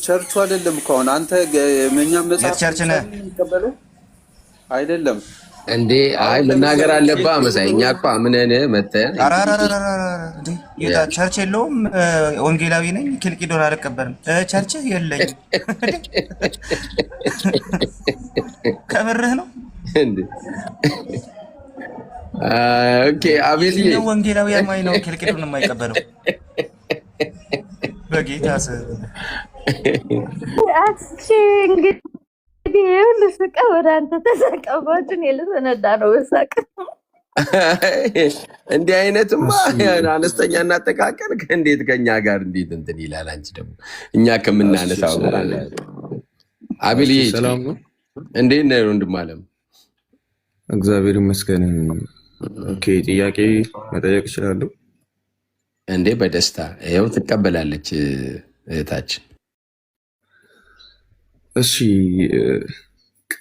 ቸርቹ አይደለም እኮ አሁን አንተ መኛም መጽሐፍ ቸርች ነህ አይደለም እንዴ? አይ መናገር አለብህ መሳይ። እኛ እኮ አምነን መተን የታ ቸርች የለውም። ወንጌላዊ ነኝ ኬልቄዶን አልቀበልም። ቸርች የለኝም። ከብርህ ነው እንዴ? ኦኬ አቤት ነው ወንጌላዊ ማይ ነው ኬልቄዶን የማይቀበለው በጌታ ስም እንግዲህ ሁሉ ስቃ ወደ አንተ ተሰቀባችን የልትነዳ ነው በሳቅ። እንዲህ አይነትማ አነስተኛ እናጠቃቀን እንዴት ከኛ ጋር እንዴት እንትን ይላል። አንቺ ደግሞ እኛ ከምናነሳው አቤል ሰላም ነው። እንዴት ነህ ወንድም አለም? እግዚአብሔር ይመስገን። ኦኬ ጥያቄ መጠየቅ እችላለሁ እንዴ? በደስታ ይኸው ትቀበላለች እህታችን። እሺ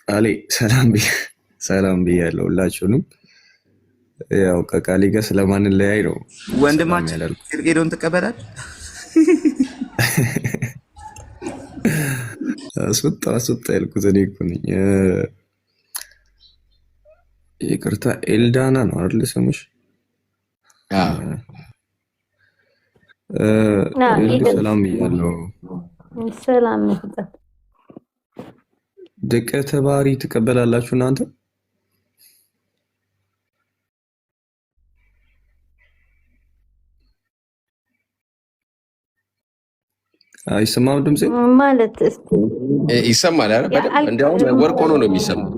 ቃሌ ሰላም ብያለሁ ሁላችሁንም። ያው ከቃሌ ጋር ስለማንለያይ ነው። ወንድማችን ኬልቄዶን ትቀበላል? አስወጣ ያልኩት እኔ እኮ ነኝ። ይቅርታ ኤልዳና ነው አይደል ስምሽ? ሰላም ብያለሁ ሰላም ይሁን። ደቀ ተባሪ ትቀበላላችሁ እናንተ? አይሰማም ድምጼ? ማለት ይሰማል አይደል? በደንብ እንዲያውም ወርቅ ሆኖ ነው የሚሰማው።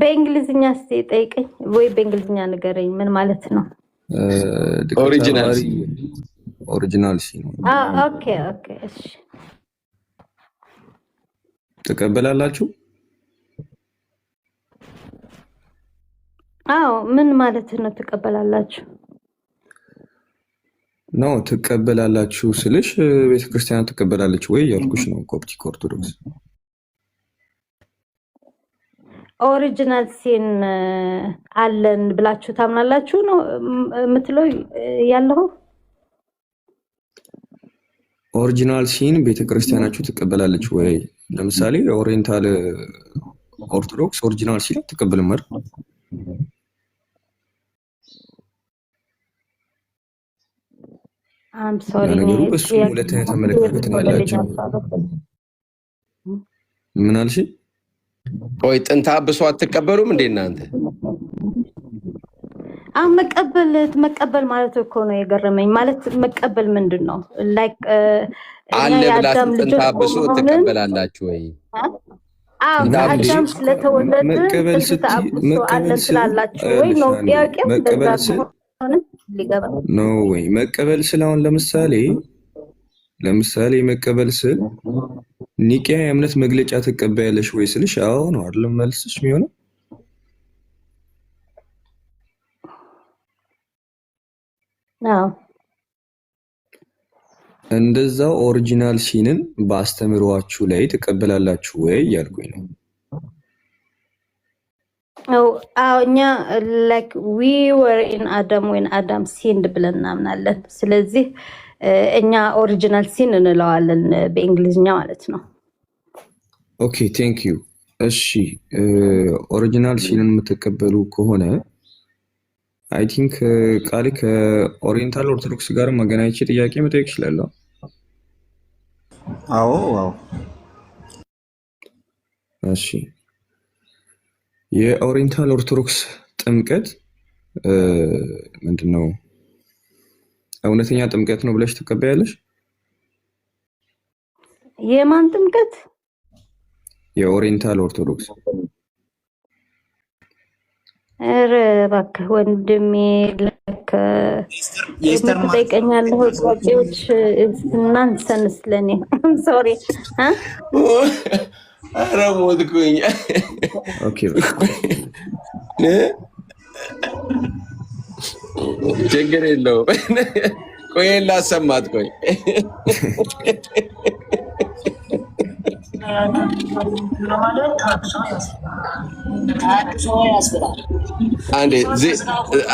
በእንግሊዝኛ እስቲ ጠይቀኝ ወይ በእንግሊዝኛ ንገረኝ። ምን ማለት ነው? ኦሪጂናል ሲ ነው። ኦኬ ኦኬ። እሺ ትቀበላላችሁ? አዎ። ምን ማለት ነው ትቀበላላችሁ? ነው ትቀበላላችሁ ስልሽ ቤተክርስቲያን ትቀበላለች ወይ ያልኩሽ ነው። ኮፕቲክ ኦርቶዶክስ ኦሪጂናል ሲን አለን ብላችሁ ታምናላችሁ ነው የምትለው ያለው? ኦሪጂናል ሲን ቤተክርስቲያናችሁ ትቀበላለች ወይ? ለምሳሌ ኦሪየንታል ኦርቶዶክስ ኦሪጂናል ሲን ትቀበል ማለት ነገሩ እሱ ሁለት አይነት አመለካከት ነው ያላቸው። ምን አልሽ? ቆይ ጥንተ አብሶ አትቀበሉም እንዴ እናንተ? መቀበል ማለት እኮ ነው የገረመኝ። ማለት መቀበል ምንድን ነው? ላይክ አለ ብላችሁ ጥንተ አብሶ ትቀበላላችሁ ወይ? አዳም ስለተወለደ መቀበል ስላላችሁ ወይ ነው ጥያቄው? ነው ወይ መቀበል ስላውን ለምሳሌ መቀበል ስል ኒቂያ የእምነት መግለጫ ትቀበያለሽ ወይ ስልሽ አዎ ነው አይደለም መልስሽ የሚሆነው? አዎ። እንደዛው ኦሪጂናል ሲንን በአስተምሯችሁ ላይ ትቀበላላችሁ ወይ ያልኩኝ ነው። እኛ like we were in Adam when Adam sinned ብለን እናምናለን። ስለዚህ እኛ ኦሪጂናል ሲን እንለዋለን በእንግሊዝኛ ማለት ነው። ኦኬ ቴንክ ዩ። እሺ ኦሪጂናል ሲንን የምትቀበሉ ከሆነ አይ ቲንክ ቃል ከኦሪየንታል ኦርቶዶክስ ጋር ማገናኘት ጥያቄ መጠየቅ ይችላል። አዎ። እሺ የኦሪየንታል ኦርቶዶክስ ጥምቀት ምንድነው? እውነተኛ ጥምቀት ነው ብለሽ ትቀበያለሽ? የማን ጥምቀት? የኦሪየንታል ኦርቶዶክስ። ኧረ እባክህ ወንድሜ ጠይቀኛለሁ። ጥያቄዎች እናንተንስ ለኔ ሶሪ ኧረ ሞትኩኝ። ኦኬ ችግር የለውም። ቆይ ላሰማት። ቆይ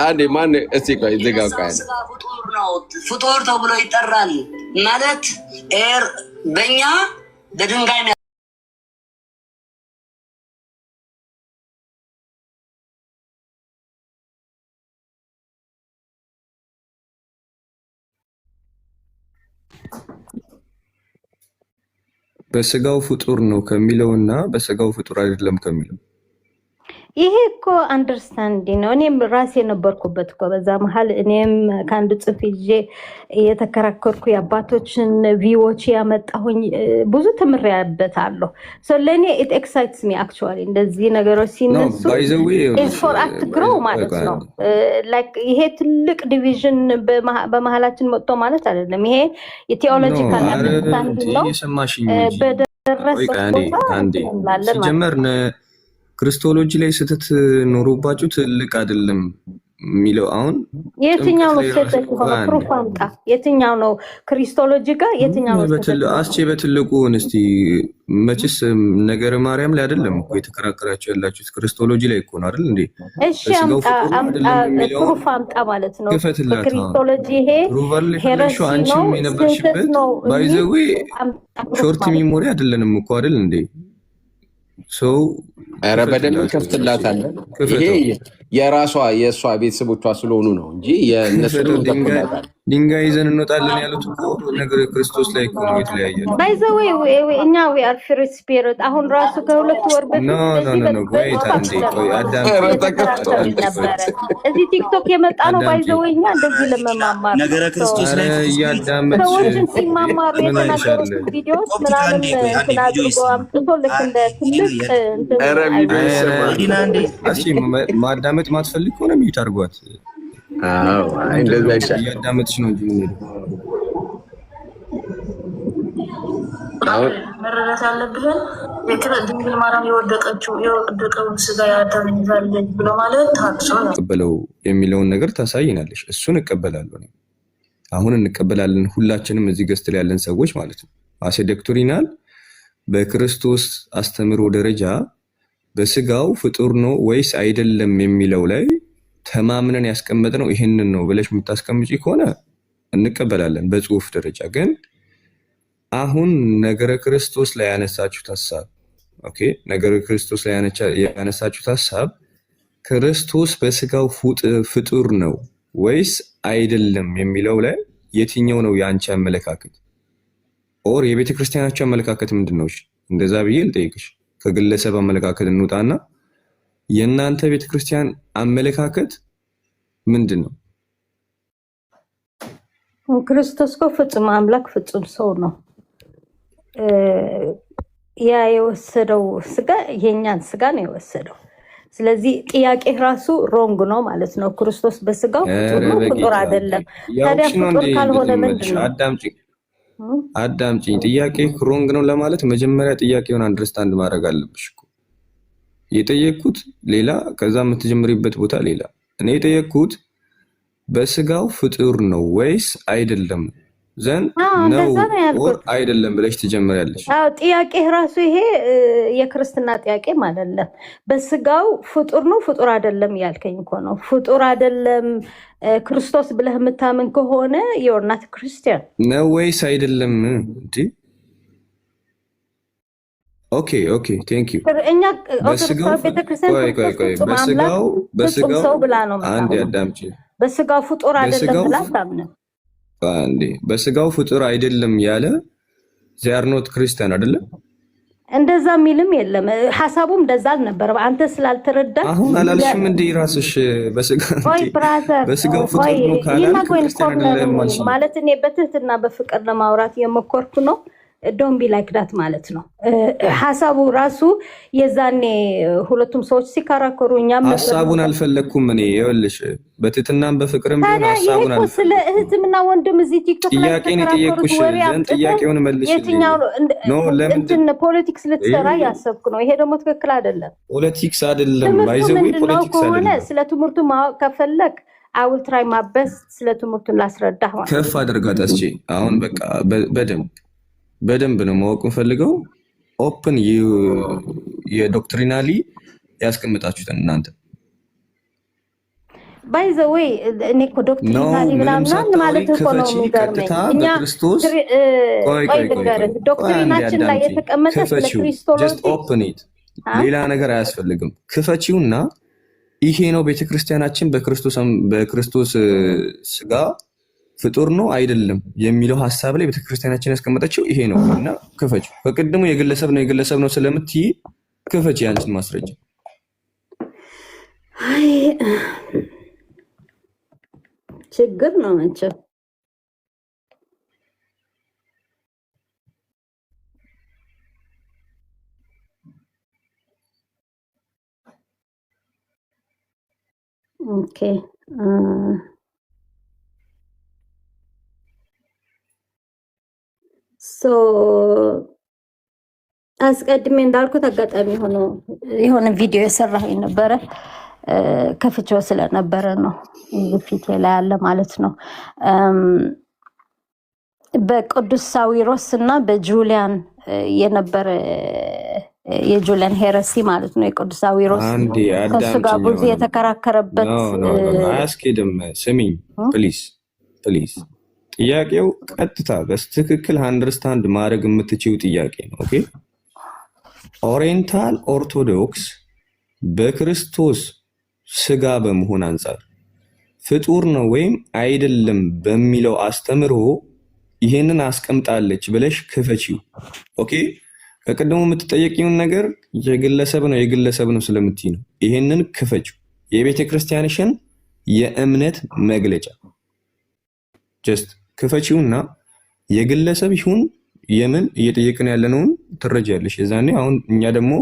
አንዴ ማን እስቲ ቆይ ዝጋው። ቆይ ፍጡር ተብሎ ይጠራል ማለት በእኛ በድንጋይ በስጋው ፍጡር ነው ከሚለውና በስጋው ፍጡር አይደለም ከሚለው ይሄ እኮ አንደርስታንዲንግ ነው። እኔም ራሴ ነበርኩበት እኮ በዛ መሀል እኔም ከአንድ ጽሑፍ ይዤ የተከራከርኩ የአባቶችን ቪዎች ያመጣሁኝ ብዙ ተምሬያበታለሁ። ለእኔ ኢት ኤክሳይትስ ሚ አክቹዋሊ እንደዚህ ነገሮች ሲነሱ ፎር አት ግሮው ማለት ነው። ይሄ ትልቅ ዲቪዥን በመሀላችን መጥቶ ማለት አይደለም። ይሄ የቴዎሎጂካል አንደርስታንዲንግ ነው። በደረሰ ሲጀመር ክርስቶሎጂ ላይ ስህተት ኖሮባችሁ ትልቅ አይደለም የሚለው አሁን የትኛው ነው ስህተት? ፕሩፍ አምጣ። የትኛው ነው ክሪስቶሎጂ ጋር የትኛው ነው አስቼ በትልቁ እስቲ መቼስ ነገረ ማርያም ላይ አይደለም እኮ የተከራከራችሁ ያላችሁት ክርስቶሎጂ ላይ እኮ ነው አይደል እንዴ? እሺ ፕሩፍ አምጣ ማለት ነው። ክሪስቶሎጂ ይሄ ሄረሲ ነው። የነበርሽበት ባይ ዘ ዌይ ሾርት ሚሞሪ አይደለንም እኮ አይደል እንዴ? ሶ ኧረ በደንብ ከፍትላታለሁ። የእሷ ቤተሰቦቿ ስለሆኑ ነው እንጂ የእነሱ ድንጋይ ይዘን እንወጣለን ያሉት እኮ ነገር ክርስቶስ ላይ እኮ ነው የተለያየ ነው። ባይ ዘ ወይ እኛ we are free spirit አሁን ራሱ ከሁለት ወር በፊት እዚህ ቲክቶክ የመጣ ነው። ባይ ዘ ወይ እኛ እንደዚህ ለመማማር ነገረ ክርስቶስ ላይ ሰዎችን ሲማማሩ የተናገሩት ቪዲዮዎች ምናምን ስላድርጎ አምጥቶ ልክ እንደ ትልቅ ማዳመጥ ማትፈልግ ከሆነ ሚዩት አድርጓት። እንደዛ ይሻላል። እያዳመጥሽ ነው እንጂ መረዳት ያለብን ድንግል ማርያም የወደቀውን ስጋ የአዳም ይዛለች ብሎ ማለት ታድሶ ነው ቀበለው የሚለውን ነገር ታሳይናለሽ። እሱን እቀበላለሁ ነው አሁን እንቀበላለን ሁላችንም እዚህ ገስት ላይ ያለን ሰዎች ማለት ነው። አሴ ዶክትሪናል በክርስቶስ አስተምሮ ደረጃ በስጋው ፍጡር ነው ወይስ አይደለም የሚለው ላይ ተማምነን ያስቀመጥነው ይሄንን ነው ብለሽ የምታስቀምጪ ከሆነ እንቀበላለን በጽሁፍ ደረጃ። ግን አሁን ነገረ ክርስቶስ ላይ ያነሳችሁት ሐሳብ ኦኬ፣ ነገረ ክርስቶስ ላይ ያነሳችሁት ሐሳብ ክርስቶስ በስጋው ፍጡር ነው ወይስ አይደለም የሚለው ላይ የትኛው ነው የአንቺ አመለካከት ኦር የቤተ ክርስቲያናችሁ አመለካከት ምንድነው? እንደዛ ብዬ ልጠይቅሽ። ከግለሰብ አመለካከት እንውጣና የእናንተ ቤተክርስቲያን አመለካከት ምንድነው? ክርስቶስ እኮ ፍጹም አምላክ ፍጹም ሰው ነው። ያ የወሰደው ስጋ የኛን ስጋ ነው የወሰደው። ስለዚህ ጥያቄ ራሱ ሮንግ ነው ማለት ነው። ክርስቶስ በስጋው ፍጡር ነው ፍጡር አይደለም። ታዲያ ፍጡር ካልሆነ ምንድነው? አዳምጪኝ። ጥያቄ ሮንግ ነው ለማለት መጀመሪያ ጥያቄውን አንደርስታንድ ማድረግ አለብሽ እኮ። የጠየቅኩት ሌላ፣ ከዛ የምትጀምሪበት ቦታ ሌላ። እኔ የጠየቅኩት በስጋው ፍጡር ነው ወይስ አይደለም ዘንድ ነው ኦር አይደለም ብለሽ ትጀምሪያለሽ። አዎ ጥያቄ ራሱ ይሄ የክርስትና ጥያቄ ማለት ነው። በስጋው ፍጡር ነው ፍጡር አይደለም ያልከኝ እኮ ነው። ፍጡር አይደለም ክርስቶስ ብለህ የምታምን ከሆነ you're not Christian ነው ወይስ አይደለም እንዴ? ኦኬ ቴንክ ዩ። እኛ በስጋው ሰው ብላ ነው አንዴ አዳምጪ። በስጋው ፍጡር አይደለም ብላ ታምነው አንዴ በስጋው ፍጡር አይደለም ያለ they are not Christian አይደለም። እንደዛ ሚልም የለም። ሐሳቡም እንደዛ አልነበረም። አንተ ስላልተረዳ አሁን አላልሽም እንዴ ራስሽ በስጋው ፍጡር ነው ካላልክ ክርስቲያን አይደለም ማለት እኔ በትህትና በፍቅር ለማውራት የመኮርኩ ነው። ዶንት ቢ ላይክ ዳት ማለት ነው። ሐሳቡ ራሱ የዛኔ ሁለቱም ሰዎች ሲከራከሩ እኛም ሐሳቡን አልፈለኩም እኔ ይኸውልሽ በትህትናም በፍቅርም ቢሆን ሐሳቡን አልፈለኩም። ስለ እህትና ወንድም እዚህ ቲክቶክ ላይ ጥያቄን ጠየቅኩሽ ዘንድ ጥያቄውን መልሽ። የትኛው ነው ለምን ፖለቲክስ ልትሰራ ያሰብኩ ነው? ይሄ ደግሞ ትክክል አይደለም። ፖለቲክስ አይደለም ባይዘው ፖለቲክስ አይደለም። ስለ ትምህርቱ ማወቅ ከፈለክ I will try my best ስለ ትምህርቱ ላስረዳህ ማለት ከፍ አድርጋት አስጪ። አሁን በቃ በደንብ ነው ማወቅ ፈልገው። ኦፕን የዶክትሪናሊ ያስቀምጣችሁትን እናንተ ባይ ዘ ወይ እኔ እኮ ዶክትሪናሊ ምናምን ማለት እኮ ነው የሚገርመኝ። እኛ ዶክትሪናችን ላይ የተቀመጠ ስለ ክርስቶስ just open it ሌላ ነገር አያስፈልግም። ክፈቺውና ይሄ ነው ቤተክርስቲያናችን በክርስቶስ ስጋ ፍጡር ነው አይደለም የሚለው ሐሳብ ላይ ቤተክርስቲያናችን ያስቀመጠችው ይሄ ነው እና ክፈቺ። በቅድሙ የግለሰብ ነው ስለምትይ ክፈቺ ያንቺን ማስረጃ። አይ ችግር ነው መቼም። ኦኬ አስቀድሜ እንዳልኩት አጋጣሚ የሆነ ቪዲዮ የሰራሁ ነበረ ከፍቼው ስለነበረ ነው ፊቴ ላይ ያለ ማለት ነው። በቅዱስ ሳዊሮስ እና በጁሊያን የነበረ የጁሊያን ሄረሲ ማለት ነው። የቅዱስ ሳዊሮስ ከሱ ጋር ብዙ የተከራከረበት አያስኬድም። ስሚኝ ፕሊዝ ጥያቄው ቀጥታ በትክክል አንደርስታንድ ማድረግ የምትችይው ጥያቄ ነው። ኦኬ ኦሪየንታል ኦርቶዶክስ በክርስቶስ ስጋ በመሆን አንፃር ፍጡር ነው ወይም አይደለም በሚለው አስተምሮ ይሄንን አስቀምጣለች ብለሽ ክፈቺው። ኦኬ ከቀደሙ የምትጠየቂውን ነገር የግለሰብ ነው ስለምትይ ነው። ይሄንን ክፈቺው። የቤተ ክርስቲያንሽን የእምነት መግለጫ ጀስት ክፈቺውና የግለሰብ ይሁን የምን እየጠየቅን ያለነውን ትረጃለሽ። የዛኔ አሁን እኛ ደግሞ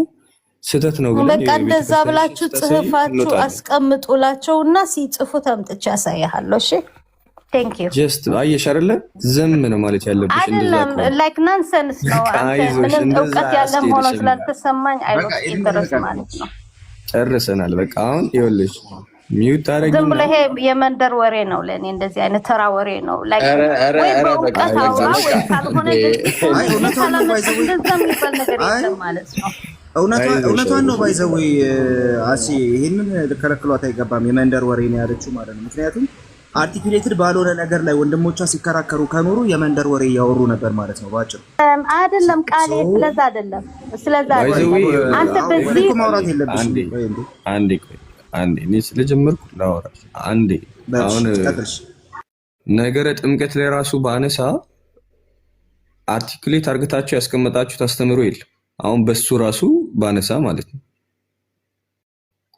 ስተት ነው ብለን በቃ እንደዛ ብላችሁ ጽፋችሁ አስቀምጡላቸውና ሲጽፉ ተምጥቼ ያሳያለሁ። እሺ ቴንክ ዩ ጀስት አየሽ አይደለ ዝም ነው ማለት ያለብሽ። አይደለም ላይክ ናንሰንስ ነው። ምንም እውቀት ያለም ሆኖ ስላልተሰማኝ አይሮስ ኢንተረስ ማለት ነው። ጨርሰናል። በቃ አሁን ይኸውልሽ ሚውት አረጋግጥ። ዝም ብሎ ይሄ የመንደር ወሬ ነው። ለኔ እንደዚህ አይነት ተራ ወሬ ነው። ላይክ ወይ በእውቀት አውራ ወይ ካልሆነ እንደዛ የሚባል ነገር የለም ማለት ነው። እውነቷን ነው ባይዘው አሲ ይሄንን ልከለክሏት አይገባም። የመንደር ወሬ ነው ያለችው ማለት ነው። ምክንያቱም አርቲኩሌትድ ባልሆነ ነገር ላይ ወንድሞቿ ሲከራከሩ ከኖሩ የመንደር ወሬ እያወሩ ነበር ማለት ነው ባጭሩ። አይደለም ቃሌ ስለዛ አይደለም አንተ በዚህ ማውራት የለብሽም። አንዴ እኔ ስለጀመርኩ ላወራሽ አንዴ። አሁን ነገረ ጥምቀት ላይ ራሱ ባነሳ አርቲኩሌት አርግታችሁ ያስቀመጣችሁት አስተምሮ የለም። አሁን በሱ ራሱ ባነሳ ማለት ነው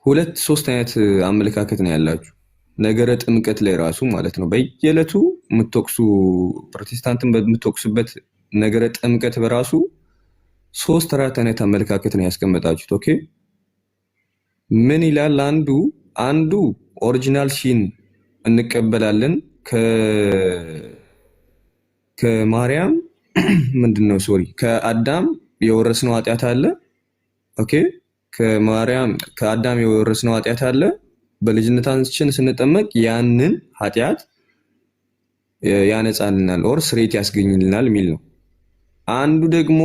2-3 አይነት አመለካከት ነው ያላችሁ ነገረ ጥምቀት ላይ ራሱ ማለት ነው። በየዕለቱ የምትወቅሱ ፕሮቴስታንትን በምትወቅሱበት ነገረ ጥምቀት በራሱ 3-4 አይነት አመለካከት ነው ያስቀመጣችሁት። ኦኬ ምን ይላል? አንዱ ኦሪጂናል ሲን እንቀበላለን ከማርያም ምንድነው ከአዳም የወረስነው ኃጢአት አለ። ኦኬ ከአዳም የወረስነው ኃጢአት አለ። በልጅነታችን ስንጠመቅ ያንን ኃጢአት ያነጻልናል ኦር ስሬት ያስገኝልናል የሚል ነው። አንዱ ደግሞ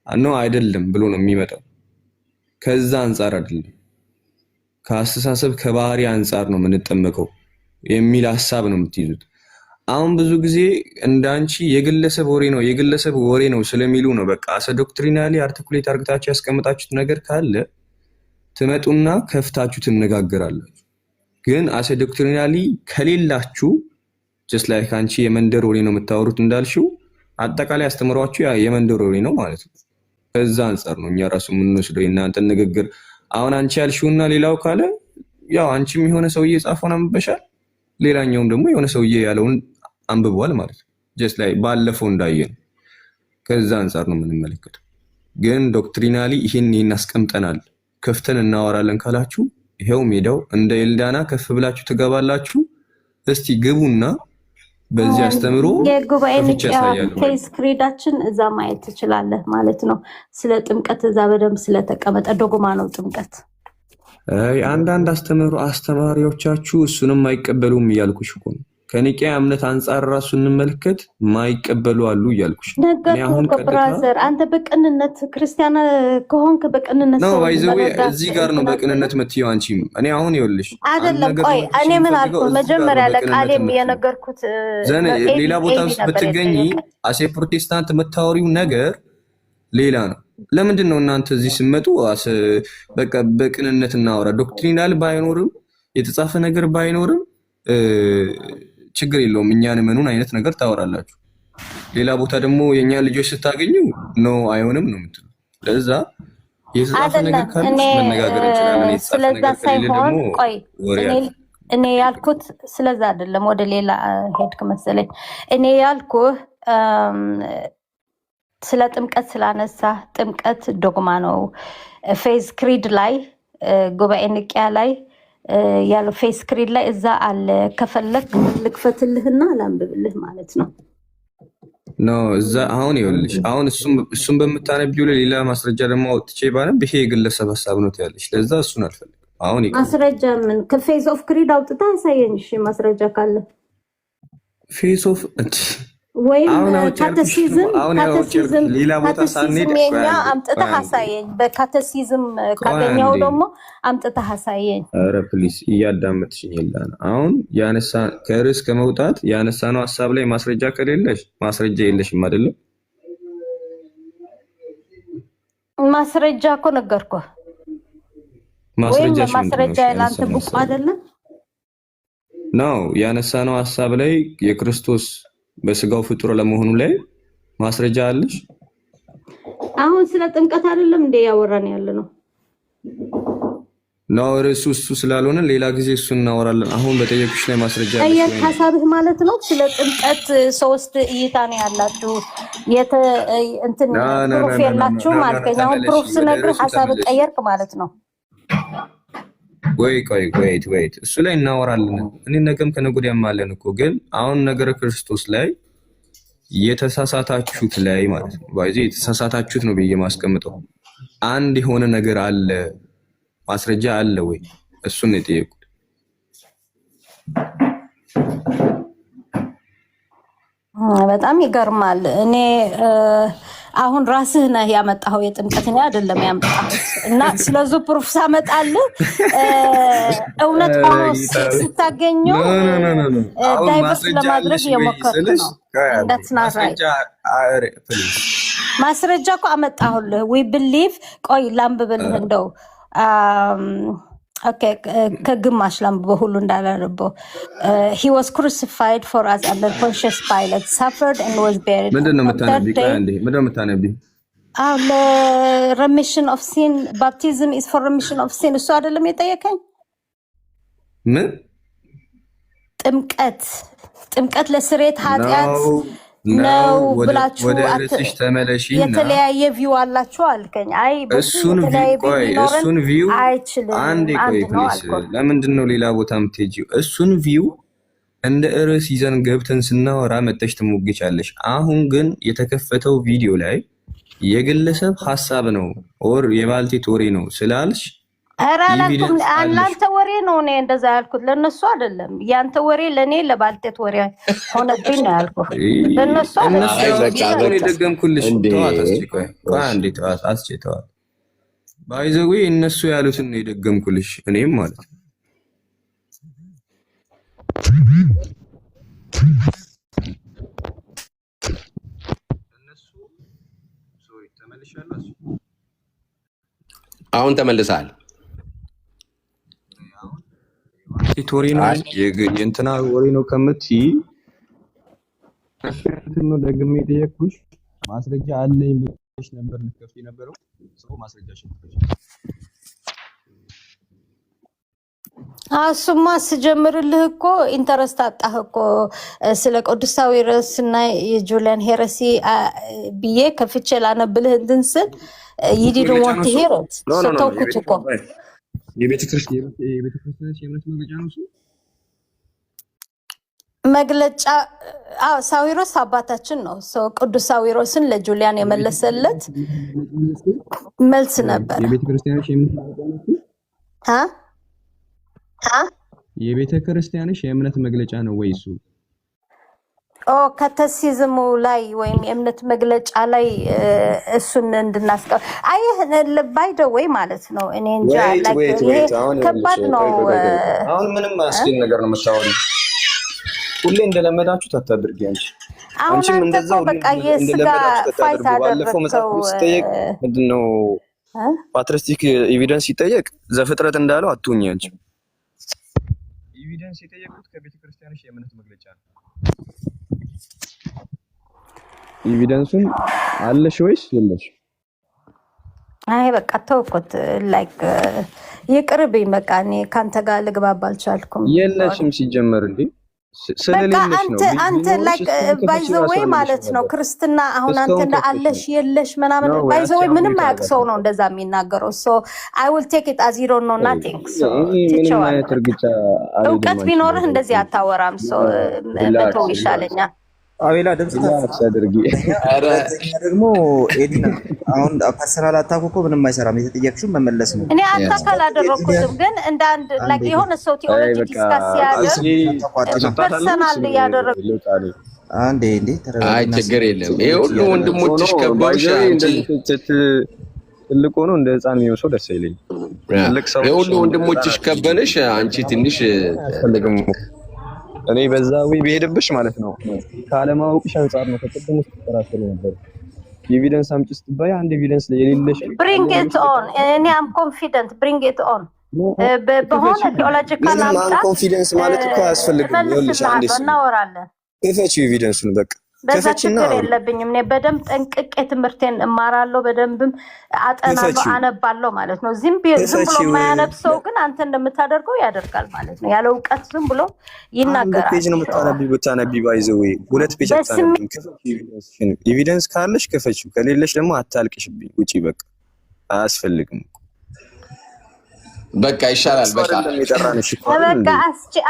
ነው አይደለም ብሎ ነው የሚመጣው። ከዛ አንፃር አይደለም ከአስተሳሰብ ከባህሪ አንፃር ነው የምንጠመቀው የሚል ሐሳብ ነው የምትይዙት። አሁን ብዙ ጊዜ እንዳንቺ የግለሰብ ወሬ ነው ስለሚሉ ነው በቃ አሰ ዶክትሪናሊ አርቲኩሌት አርግታችሁ ያስቀምጣችሁት ነገር ካለ ትመጡና ከፍታችሁ ትነጋገራላችሁ። ግን አሰ ዶክትሪናሊ ከሌላችሁ ጀስት ላይክ አንቺ የመንደር ወሬ ነው የምታወሩት እንዳልሽው አጠቃላይ አስተምሯችሁ የመንደር ወሬ ነው ማለት ነው። ከዛ አንፃር ነው እኛ ራሱ የምንወስደው የእናንተ ንግግር። አሁን አንቺ ያልሽውና ሌላው ካለ ያው አንቺም የሆነ ሰውዬ ጻፈውን አንብበሻል፣ ሌላኛውም ደግሞ የሆነ ሰውዬ ያለውን አንብቧል ማለት ነው። ጀስት ላይ ባለፈው እንዳየን ከዛ አንፃር ነው የምንመለከተው። ግን ዶክትሪናሊ ይሄን አስቀምጠናል ከፍተን እናወራለን ካላችሁ ይሄው ሜዳው እንደ ኤልዳና ከፍ ብላችሁ ትገባላችሁ። እስቲ ግቡና በዚህ አስተምሮ የጉባኤ ፌስ ክሬዳችን እዛ ማየት ትችላለህ ማለት ነው። ስለ ጥምቀት እዛ በደንብ ስለተቀመጠ ዶግማ ነው ጥምቀት። አንዳንድ አስተማሪዎቻችሁ እሱንም አይቀበሉም እያልኩሽ እኮ ነው። ከኒቂያ እምነት አንፃር ራሱ እንመልከት ማይቀበሉ አሉ እያልኩሽ ነገርኩህ ብራዘር። አንተ በቅንነት ክርስቲያን ከሆንክ በቅንነት ነው ባይዘው እዚህ ጋር ነው በቅንነት መትየው አንቺም እኔ አሁን ይኸውልሽ አይደለም። ቆይ እኔ ምን አልኩ መጀመሪያ ለቃሌም የነገርኩት ሌላ ቦታ ብትገኝ አሴ ፕሮቴስታንት የምታወሪው ነገር ሌላ ነው። ለምንድን ነው እናንተ እዚህ ስመጡ በቃ በቅንነት እናወራ ዶክትሪናል ባይኖርም የተጻፈ ነገር ባይኖርም ችግር የለውም እኛን መኑን አይነት ነገር ታወራላችሁ። ሌላ ቦታ ደግሞ የኛ ልጆች ስታገኙ ነው አይሆንም ነው የምትሉ። ለዛ የተጻፈ ነገር ካለ መነጋገር እንችላለን። ስለዛ ሳይሆን ቆይ እኔ ያልኩት ስለዛ አይደለም፣ ወደ ሌላ ሄድክ መሰለኝ። እኔ ያልኩህ ስለ ጥምቀት ስላነሳ ጥምቀት ዶግማ ነው። ፌዝ ክሪድ ላይ ጉባኤ ንቂያ ላይ ያለው ፌስ ክሪድ ላይ እዛ አለ። ከፈለክ ልክፈትልህና ላንብብልህ ማለት ነው። እዛ አሁን ይኸውልሽ አሁን እሱም በምታነቢው ሌላ ማስረጃ ደግሞ አውጥቼ ባነብ ይሄ የግለሰብ ሀሳብ ነው ትያለሽ። ለዛ እሱን አልፈልግም። አሁን ማስረጃ ምን ከፌስ ኦፍ ክሪድ አውጥታ አሳየኝ። እሺ ማስረጃ ካለ ፌስ ኦፍ ወይም ካተሲዝም ሌላ ቦታ ሳንሄድ አምጥተህ አሳየኝ። በካተሲዝም ካገኘው ደግሞ አምጥተህ አሳየኝ። ኧረ ፕሊስ እያዳመጥሽኝ የለን። አሁን ያነሳ ከርዕስ ከመውጣት ያነሳነው ሀሳብ ላይ ማስረጃ ከሌለሽ ማስረጃ የለሽም አይደለም? ማስረጃ እኮ ነገርኩህ። ማስረጃ ያላንተ ቡክ አይደለም ነው ያነሳነው ሐሳብ ላይ የክርስቶስ በስጋው ፍጡር ለመሆኑ ላይ ማስረጃ አለሽ? አሁን ስለ ጥምቀት አይደለም እንደ ያወራን ያለ ነው። ነው እሱ ስላልሆነ ሌላ ጊዜ እሱ እናወራለን። አሁን በጠየቁሽ ላይ ማስረጃ አለሽ? አየህ ሐሳብህ ማለት ነው። ስለ ጥምቀት ሶስት እይታ ነው ያላችሁ። እንትን ፕሩፍ የላችሁ ማለት ነው። አሁን ፕሩፍ ስነግርህ ሐሳብ ቀየርክ ማለት ነው። ወይት እሱ ላይ እናወራለን። እኔ ነገም ከነገ ወዲያም አለን እኮ ግን አሁን ነገረ ክርስቶስ ላይ የተሳሳታችሁት ላይ ማለት ነው። ባይዚ የተሳሳታችሁት ነው ብዬ ማስቀምጠው አንድ የሆነ ነገር አለ ማስረጃ አለ ወይ? እሱን ነው የጠየቁት። በጣም ይገርማል። እኔ አሁን ራስህ ነህ ያመጣኸው የጥምቀት ነው አይደለም ያመጣኸው እና ስለዚህ ፕሩፍ ሳመጣልህ እውነት ሆኖ ስታገኘው ዳይቨርስ ለማድረግ የሞከርክ ነው። ማስረጃ እኮ አመጣሁልህ። ዊ ቢሊቭ ቆይ ላንብብልህ እንደው ኦኬ ከግማሽ ላንብበው ሁሉ እንዳላነበው he was crucified for us under Pontius Pilate suffered and was buried ምንድነው የምታነቢው? remission of sin baptism is for remission of sin እሱ አይደለም የጠየቀኝ? ምን ጥምቀት ለስርየት ኃጢአት ነው ብላችሁ የተለያየ ቪው አላችሁ አልከኝ። አይ እሱን ቪው አንዴ ቆይ ፕሊስ፣ ለምንድን ነው ሌላ ቦታ የምትሄጂው? እሱን ቪው እንደ ርዕስ ይዘን ገብተን ስናወራ መጥተሽ ትሞግቻለሽ። አሁን ግን የተከፈተው ቪዲዮ ላይ የግለሰብ ሐሳብ ነው ኦር የባልቴት ወሬ ነው ስላልሽ ለአንተ ወሬ ነው እኔ እንደዛ ያልኩት፣ ለነሱ አይደለም። ያንተ ወሬ ለኔ ለባልቴት ወሬ ሆነብኝ ነው ያልኩት፣ ለነሱ አይደለም። የደገምኩልሽ ተዋት አስቼተዋል። ባይ ዘ ዌይ እነሱ ያሉትን ነው የደገምኩልሽ እኔም ማለት ነው። አሁን ተመልሰሃል። ቶሪ ነው የእንትና ወሬ ነው ከምትይ ነው ደግሜ ጠየቅኩሽ። ማስረጃ አለኝ ብለሽ ነበር ልትከፍይ ነበረው ሰው ማስረጃሽ እሱማ ስጀምርልህ እኮ ኢንተረስት አጣህ እኮ ስለ ቅዱስ ሳዊሮስና የጁሊያን ሄረሲ ብዬ ከፍቼ ላነብልህ እንትን ስል you didn't want to hear it so ተውኩት እኮ። የቤተክርስቲያን የእምነት መግለጫ ነው እሱ መግለጫ። ሳዊሮስ አባታችን ነው። ቅዱስ ሳዊሮስን ለጁሊያን የመለሰለት መልስ ነበር። የቤተክርስቲያንሽ የእምነት መግለጫ ነው ወይ እሱ? ከተሲዝሙ ላይ ወይም የእምነት መግለጫ ላይ እሱን እንድናስቀር አይህ ባይ ዘ ዌይ ማለት ነው። እኔ እንጃ ይሄ ከባድ ነው። አሁን ምንም አስኪን ነገር ነው የምታወሪው። ሁሌ እንደለመዳችሁ ታታድርጊ አንቺ። አንቺም እንደዛው በቃ የስጋ ፋይት ባለፈው መጽሐፍ ሲጠየቅ ምንድነው ፓትሪስቲክ ኤቪደንስ ሲጠየቅ ዘፍጥረት እንዳለው አትሁኝ አንቺ። ኤቪደንስ የጠየቁት ከቤተክርስቲያንሽ የእምነት መግለጫ ነው። ኤቪደንሱን አለሽ ወይስ የለሽ? አይ በቃ ተውኩት። ላይክ ይቅርብኝ በቃ እኔ ካንተ ጋር ልግባባ አልቻልኩም። የለሽም ሲጀመር እንዴ ስለሌለሽ ነው። አንተ ላይክ ባይ ዘ ዌይ ማለት ነው ክርስትና አሁን አንተ አለሽ የለሽ ምናምን ባይ ዘ ዌይ ምንም አያቅሰው ነው እንደዛ የሚናገረው። ሶ አይ ዊል ቴክ ኢት አዝ ዩ ዶንት ኖ ናቲንግ። ሶ እውቀት ቢኖርህ እንደዚህ አታወራም። ሶ መተው ይሻለኛል። አቤላ ድምጽ ታድርጊ። ደግሞ ኤዲና አሁን ፐርሰናል አታክ እኮ ምንም አይሰራም። የተጠየቅሽው መመለስ ነው። እኔ አታክ አላደረኩትም፣ ግን እንደ አንድ ላይክ የሆነ ሰው ቲዮሎጂ ዲስካስ ያደርግ ፐርሰናል ያደረኩ አንዴ እንዴ ተረጋግጥ። አይ ችግር የለም። ይሄ ሁሉ ወንድሞችሽ ከበውሽ ትልቅ ሆኖ እንደ ህፃን የሚመስለው ደስ አይለኝም። ይሄ ሁሉ ወንድሞችሽ ከበነሽ አንቺ ትንሽ ፈልግም እኔ በዛ ወይ በሄድብሽ ማለት ነው ካለማወቅሽ አንፃር ነው። ከጥቅም ውስጥ ተራክለ ነበር ኤቪደንስ አምጪ ስትባይ አንድ ኤቪደንስ የሌለሽ bring it on እኔ am confident bring it on በሆነ ቴዎሎጂካል ምንም አምጣት ኮንፊደንስ ማለት እኮ አያስፈልግም። ይኸውልሽ አንዴ እመልስልሃለሁ፣ እናወራለን። ክፈቺው ኤቪደንሱን በቃ በዛ ክፈቺና ችግር የለብኝም። እኔ በደንብ ጠንቅቄ ትምህርቴን እማራለሁ፣ በደንብም አጠናለሁ፣ አነባለሁ ማለት ነው። ዝም ብሎ የማያነብሰው ግን አንተ እንደምታደርገው ያደርጋል ማለት ነው። ያለ እውቀት ዝም ብሎ ይናገራል። ፔጅ ነው ብታነቢ ባይዘው ሁለት ፔጅ አታነቢ። ኤቪደንስ ካለሽ ክፈቺው፣ ከሌለሽ ደግሞ አታልቅሽብኝ። ውጪ በቃ አያስፈልግም። በቃ ይሻላል። በቃ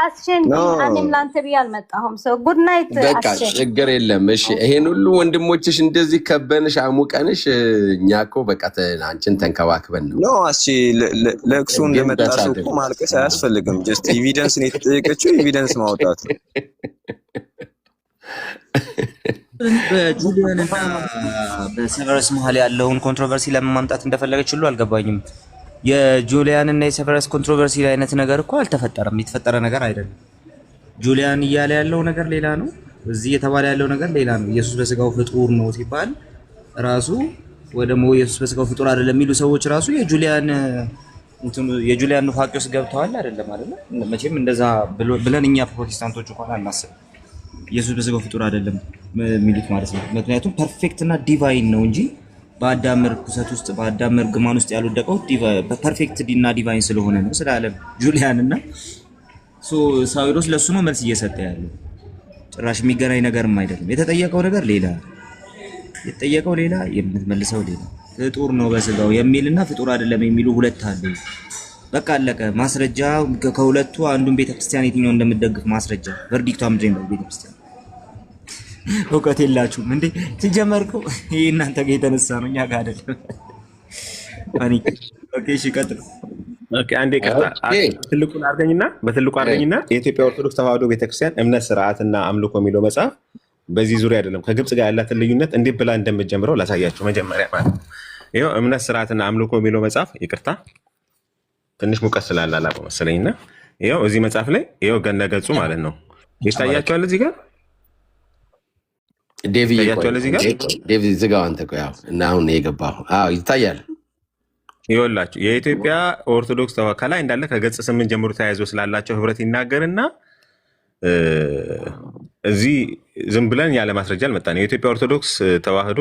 አስቼን እኔም ላንተ ብዬ አልመጣሁም። ሰው ጉድ ናይት። በቃ ችግር የለም። እሺ ይሄን ሁሉ ወንድሞችሽ እንደዚህ ከበንሽ አሙቀንሽ፣ እኛ እኮ በቃ አንቺን ተንከባክበን ነው። ኖ አስቼ ለቅሶ እንደመጣ ሰው እኮ ማልቀስ አያስፈልግም። ጀስት ኤቪደንስ ነው የተጠየቀችው፣ ኤቪደንስ ማውጣት ነው። በጁሊያን እና በሴቨረስ መሀል ያለውን ኮንትሮቨርሲ ለምን ማምጣት እንደፈለገች ሁሉ አልገባኝም። የጁሊያን እና የሴቨረስ ኮንትሮቨርሲ አይነት ነገር እኮ አልተፈጠረም፣ የተፈጠረ ነገር አይደለም። ጁሊያን እያለ ያለው ነገር ሌላ ነው፣ እዚህ እየተባለ ያለው ነገር ሌላ ነው። ኢየሱስ በስጋው ፍጡር ነው ሲባል ራሱ ወይ ደግሞ ኢየሱስ በስጋው ፍጡር አይደለም የሚሉ ሰዎች ራሱ የጁሊያን ኑፋቄ ውስጥ ገብተዋል አይደለም አይደል? መቼም እንደዛ ብለን እኛ ፕሮቴስታንቶች እንኳን አናስብም። ኢየሱስ በስጋው ፍጡር አይደለም የሚሉት ማለት ነው። ምክንያቱም ፐርፌክት እና ዲቫይን ነው እንጂ በአዳም ርኩሰት ውስጥ በአዳም እርግማን ውስጥ ያልወደቀው በፐርፌክት እና ዲቫይን ስለሆነ ነው ስላለ ጁሊያን እና ሳዊሮስ ለሱ ነው መልስ እየሰጠ ያለው። ጭራሽ የሚገናኝ ነገርም አይደለም። የተጠየቀው ነገር ሌላ፣ የተጠየቀው ሌላ፣ የምትመልሰው ሌላ። ፍጡር ነው በስጋው የሚልና ፍጡር አይደለም የሚሉ ሁለት አሉ። በቃ አለቀ። ማስረጃ ከሁለቱ አንዱን ቤተክርስቲያን የትኛው እንደምትደግፍ ማስረጃ ቨርዲክቷ ምንድን ነው? ቤተክርስቲያን እውቀት የላችሁም እንዴ? ሲጀመርኩ ይሄ እናንተ ጋር የተነሳ ነው፣ እኛ ጋር አይደለም። ኦኬ እሺ ቀጥሉ። ኦኬ አንዴ ትልቁን አድርገኝና የኢትዮጵያ ኦርቶዶክስ ተዋሕዶ ቤተክርስቲያን እምነት ስርዓትና አምልኮ የሚለው መጽሐፍ በዚህ ዙሪያ አይደለም ከግብጽ ጋር ያላትን ልዩነት እንዴት ብላ እንደምትጀምረው ላሳያችሁ። መጀመሪያ ማለት ነው ይኸው እምነት ስርዓትና አምልኮ የሚለው መጽሐፍ፣ ይቅርታ ትንሽ ሙቀት ስላላላ መሰለኝና ይኸው እዚህ መጽሐፍ ላይ ይኸው ገነገጹ ማለት ነው ይታያቸዋል። እዚህ ጋር ዴቪ ዝጋው አንተ ቆይ እና አሁን የገባው ይታያል። ይኸውላችሁ የኢትዮጵያ ኦርቶዶክስ ከላይ እንዳለ ከገጽ 8 ጀምሮ ተያይዞ ስላላቸው ህብረት ይናገርና እዚህ ዝም ብለን ያለ ማስረጃ አልመጣንም። የኢትዮጵያ ኦርቶዶክስ ተዋሕዶ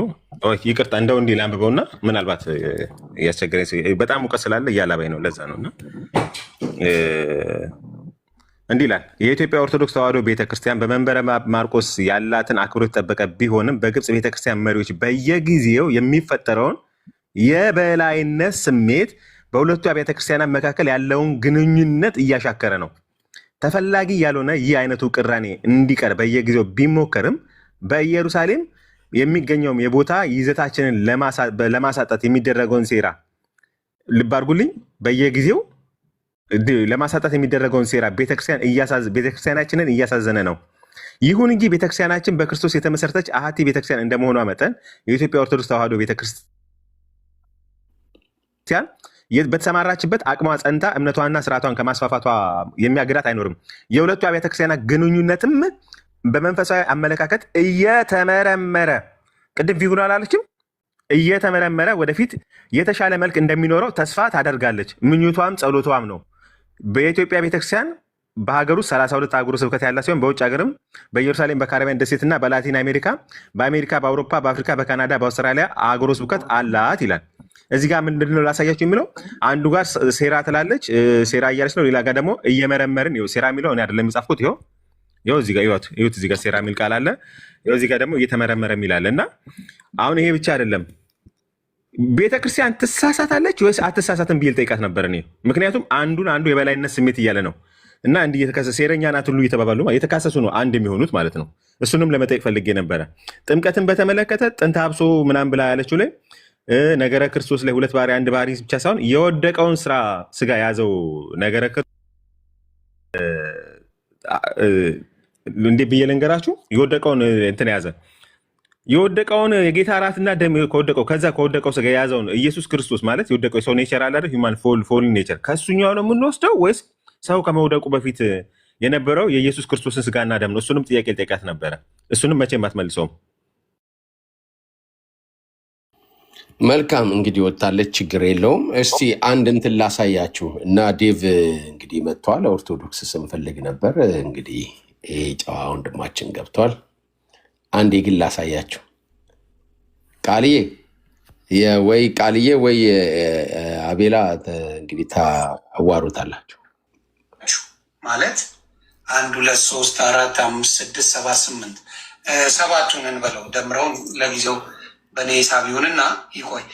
ይቅርታ እንደው እንዲህ ላንብበውና ምናልባት እያስቸገረኝ በጣም ሙቀት ስላለ እያላባኝ ነው፣ ለዛ ነውና እንዲህ ይላል። የኢትዮጵያ ኦርቶዶክስ ተዋሕዶ ቤተክርስቲያን በመንበረ ማርቆስ ያላትን አክብሮት ጠበቀ ቢሆንም በግብጽ ቤተክርስቲያን መሪዎች በየጊዜው የሚፈጠረውን የበላይነት ስሜት በሁለቱ አብያተ ክርስቲያናት መካከል ያለውን ግንኙነት እያሻከረ ነው። ተፈላጊ ያልሆነ ይህ አይነቱ ቅራኔ እንዲቀር በየጊዜው ቢሞከርም በኢየሩሳሌም የሚገኘውም የቦታ ይዘታችንን ለማሳጣት የሚደረገውን ሴራ ልብ አድርጉልኝ፣ በየጊዜው ለማሳጣት የሚደረገውን ሴራ ቤተክርስቲያናችንን እያሳዘነ ነው። ይሁን እንጂ ቤተክርስቲያናችን በክርስቶስ የተመሰረተች አሐቲ ቤተክርስቲያን እንደመሆኗ መጠን የኢትዮጵያ ኦርቶዶክስ ተዋሕዶ ቤተክርስቲያን በተሰማራችበት አቅሟ ጸንታ እምነቷንና ስርዓቷን ከማስፋፋቷ የሚያግዳት አይኖርም። የሁለቱ አብያተ ክርስቲያናት ግንኙነትም በመንፈሳዊ አመለካከት እየተመረመረ ቅድም ፊጉን አላለችም፣ እየተመረመረ ወደፊት የተሻለ መልክ እንደሚኖረው ተስፋ ታደርጋለች። ምኞቷም ጸሎቷም ነው። በኢትዮጵያ ቤተክርስቲያን በሀገር ውስጥ 32 አህጉረ ስብከት ያላት ሲሆን በውጭ ሀገርም በኢየሩሳሌም፣ በካሪቢያን ደሴትና በላቲን አሜሪካ፣ በአሜሪካ፣ በአውሮፓ፣ በአፍሪካ፣ በካናዳ፣ በአውስትራሊያ አህጉረ ስብከት አላት ይላል። እዚህ ጋር ምንድነው ላሳያችሁ የሚለው አንዱ ጋር ሴራ ትላለች፣ ሴራ እያለች ነው። ሌላ ጋር ደግሞ እየመረመርን ሴራ የሚለው እኔ አይደለም የጻፍኩት። ይኸው እዚህ ጋር ይኸውት፣ እዚህ ጋር ሴራ የሚል ቃል አለ። ይኸው እዚህ ጋር ደግሞ እየተመረመረ የሚል አለ። እና አሁን ይሄ ብቻ አይደለም። ቤተክርስቲያን ትሳሳታለች ወይስ አትሳሳትም ብዬ ልጠይቃት ነበር እኔ። ምክንያቱም አንዱ የበላይነት ስሜት እያለ ነው እና እንዲህ እየተከሰሰ ሴረኛ ናት ሁሉ እየተባባሉ የተካሰሱ ነው አንድ የሚሆኑት ማለት ነው። እሱንም ለመጠየቅ ፈልጌ ነበረ። ጥምቀትን በተመለከተ ጥንተ አብሶ ምናምን ብላ ያለችው ላይ ነገረ ክርስቶስ ላይ ሁለት ባህሪ አንድ ባህሪ ብቻ ሳይሆን የወደቀውን ስጋ ያዘው ነገረ እንዴት ብዬ ልንገራችሁ? የወደቀውን እንትን ያዘ የወደቀውን የጌታ እራትና ደም ከወደቀው ስጋ የያዘውን ኢየሱስ ክርስቶስ ማለት የወደቀው ሰው ኔቸር አለ አይደል? ሂውማን ፎል ኔቸር ከሱኛው ነው የምንወስደው ወይስ ሰው ከመውደቁ በፊት የነበረው የኢየሱስ ክርስቶስን ስጋና ደም ነው? እሱንም ጥያቄ ልጠይቃት ነበረ። እሱንም መቼም አትመልሰውም። መልካም እንግዲህ ወጣለች፣ ችግር የለውም። እስቲ አንድ እንትን ላሳያችሁ እና ዴቭ እንግዲህ መጥቷል። ኦርቶዶክስ ስንፈልግ ነበር እንግዲህ ይሄ ጨዋ ወንድማችን ገብቷል። አንዴ ግን ላሳያችሁ። ቃልዬ ወይ አቤላ እንግዲህ ታዋሩታላችሁ ማለት 1 2 3 4 5 6 7 8 7ቱን እንበለው ደምረውን ለጊዜው በኔ ሂሳብ ይሁንና ይቆይ።